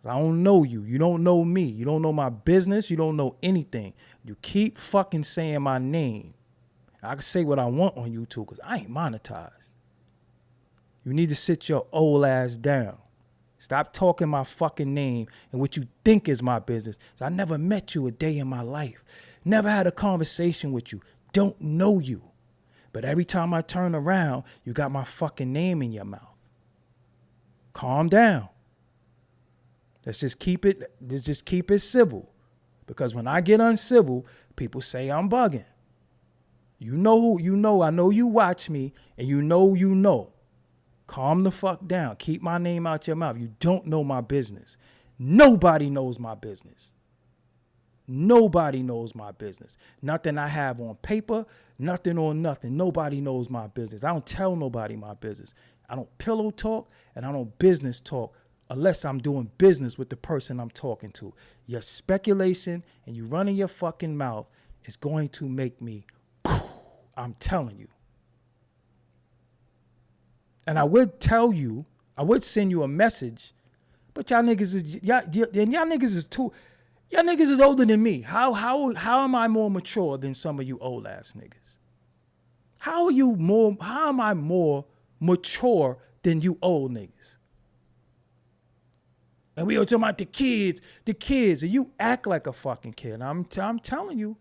I don't know you. You don't know me. You don't know my business. You don't know anything. You keep fucking saying my name. I can say what I want on YouTube because I ain't monetized. You need to sit your old ass down. Stop talking my fucking name and what you think is my business. I never met you a day in my life. Never had a conversation with you. Don't know you. But every time I turn around, you got my fucking name in your mouth. Calm down. Let's just keep it civil. Because when I get uncivil, people say I'm bugging. You know who you know. I know you watch me and you know. Calm the fuck down. Keep my name out your mouth. You don't know my business. Nobody knows my business. Nobody knows my business. Nothing I have on paper, nothing on nothing. Nobody knows my business. I don't tell nobody my business. I don't pillow talk and I don't business talk unless I'm doing business with the person I'm talking to. Your speculation and you running your fucking mouth is going to make me, I'm telling you. And I would tell you, I would send you a message, but y'all niggas is older than me. How am I more mature than some of you old ass niggas? How am I more mature than you old niggas? And we were talking about the kids, and you act like a fucking kid. I'm telling you.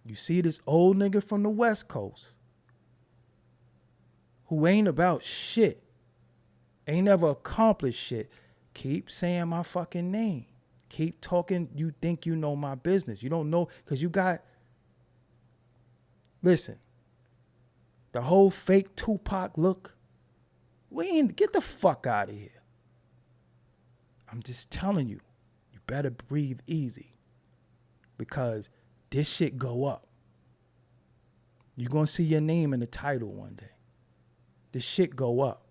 You see this old nigga from the West Coast who ain't about shit, ain't never accomplished shit. Keep saying my fucking name. Keep talking. You think you know my business. You don't know because you got, listen, the whole fake Tupac look, get the fuck out of here. I'm just telling you, you better breathe easy because this shit go up. You're going to see your name in the title one day. This shit go up.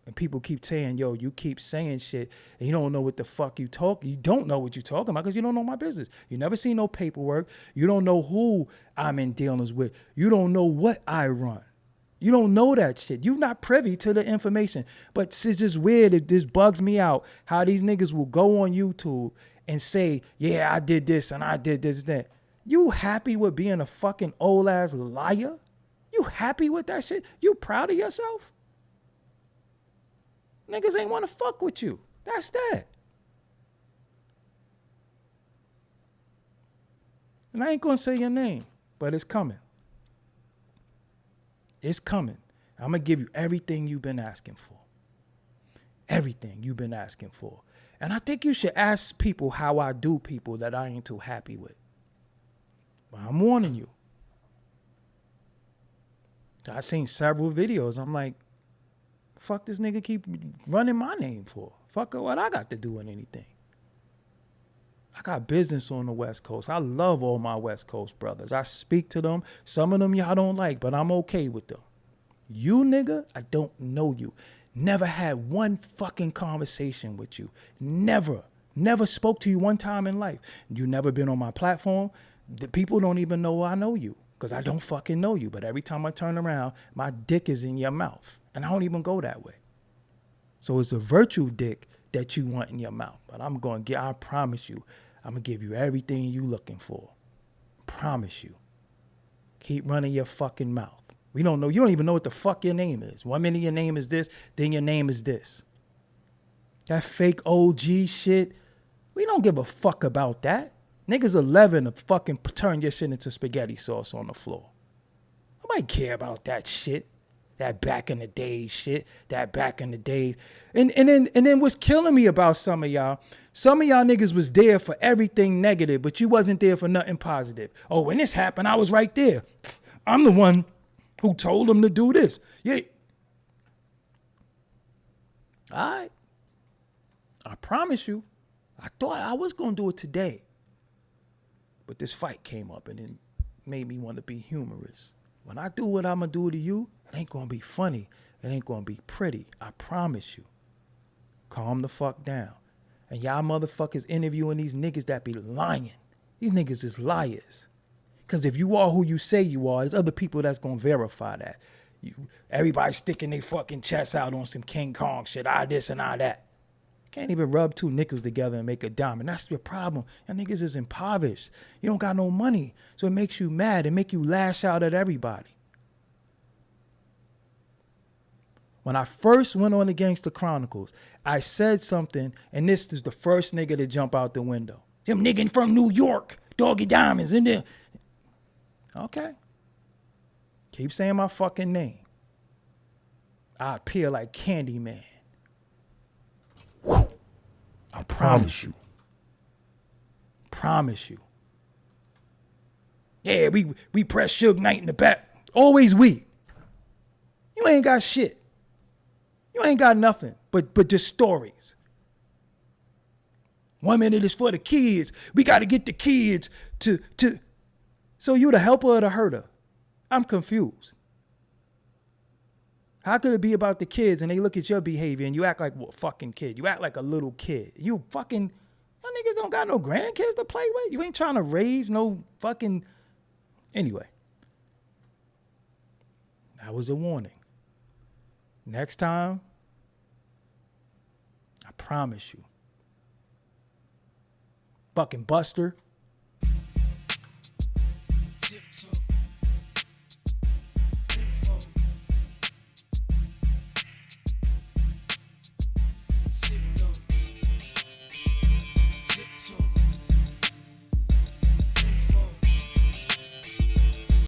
And people keep saying, yo, you keep saying shit and you don't know what the fuck you talk. You don't know what you're talking about because you don't know my business. You never seen no paperwork. You don't know who I'm in dealings with. You don't know what I run. You don't know that shit. You're not privy to the information. But it's just weird. It just bugs me out how these niggas will go on YouTube and say, yeah, I did this and I did this and that. You happy with being a fucking old ass liar? You happy with that shit? You proud of yourself? Niggas ain't want to fuck with you. That's that. And I ain't going to say your name, but it's coming. It's coming. I'm going to give you everything you've been asking for. Everything you've been asking for. And I think you should ask people how I do people that I ain't too happy with. But I'm warning you. I seen several videos. I'm like, fuck this nigga keep running my name for? Fuck what I got to do with anything. I got business on the West Coast. I love all my West Coast brothers. I speak to them. Some of them y'all don't like, but I'm okay with them. You nigga, I don't know you. Never had one fucking conversation with you. Never. Never spoke to you one time in life. You never been on my platform. The people don't even know I know you because I don't fucking know you. But every time I turn around, my dick is in your mouth. And I don't even go that way. So it's a virtual dick that you want in your mouth. But I'm going to get, I promise you, I'm going to give you everything you looking for. Promise you. Keep running your fucking mouth. We don't know. You don't even know what the fuck your name is. 1 minute your name is this, then your name is this. That fake OG shit, we don't give a fuck about that. Niggas 11 to fucking turn your shit into spaghetti sauce on the floor. Nobody care about that shit. That back in the days shit. That back in the days. And then what's killing me about some of y'all niggas was there for everything negative, but you wasn't there for nothing positive. Oh, when this happened, I was right there. I'm the one who told them to do this. Yeah. All right. I promise you, I thought I was going to do it today. But this fight came up and it made me want to be humorous. When I do what I'm going to do to you, it ain't going to be funny. It ain't going to be pretty. I promise you. Calm the fuck down. And y'all motherfuckers interviewing these niggas that be lying. These niggas is liars. Because if you are who you say you are, there's other people that's going to verify that. Everybody sticking their fucking chests out on some King Kong shit. I this and I that. Can't even rub two nickels together and make a diamond. That's your problem. Y'all niggas is impoverished. You don't got no money. So it makes you mad. It make you lash out at everybody. When I first went on the Gangster Chronicles, I said something, and this is the first nigga to jump out the window. Them niggas from New York. Doggie Diamonds in there. Okay. Keep saying my fucking name. I appear like Candyman. I promise you. Promise you. Yeah, we press Suge Knight in the back. Always we. You ain't got shit. You ain't got nothing but just stories. 1 minute is for the kids. We got to get the kids to. So you the helper or the herder? I'm confused. How could it be about the kids and they look at your behavior and you act like a fucking kid? You act like a little kid. You fucking, y'all niggas don't got no grandkids to play with. You ain't trying to raise no fucking, anyway. That was a warning. Next time, I promise you. Fucking Buster.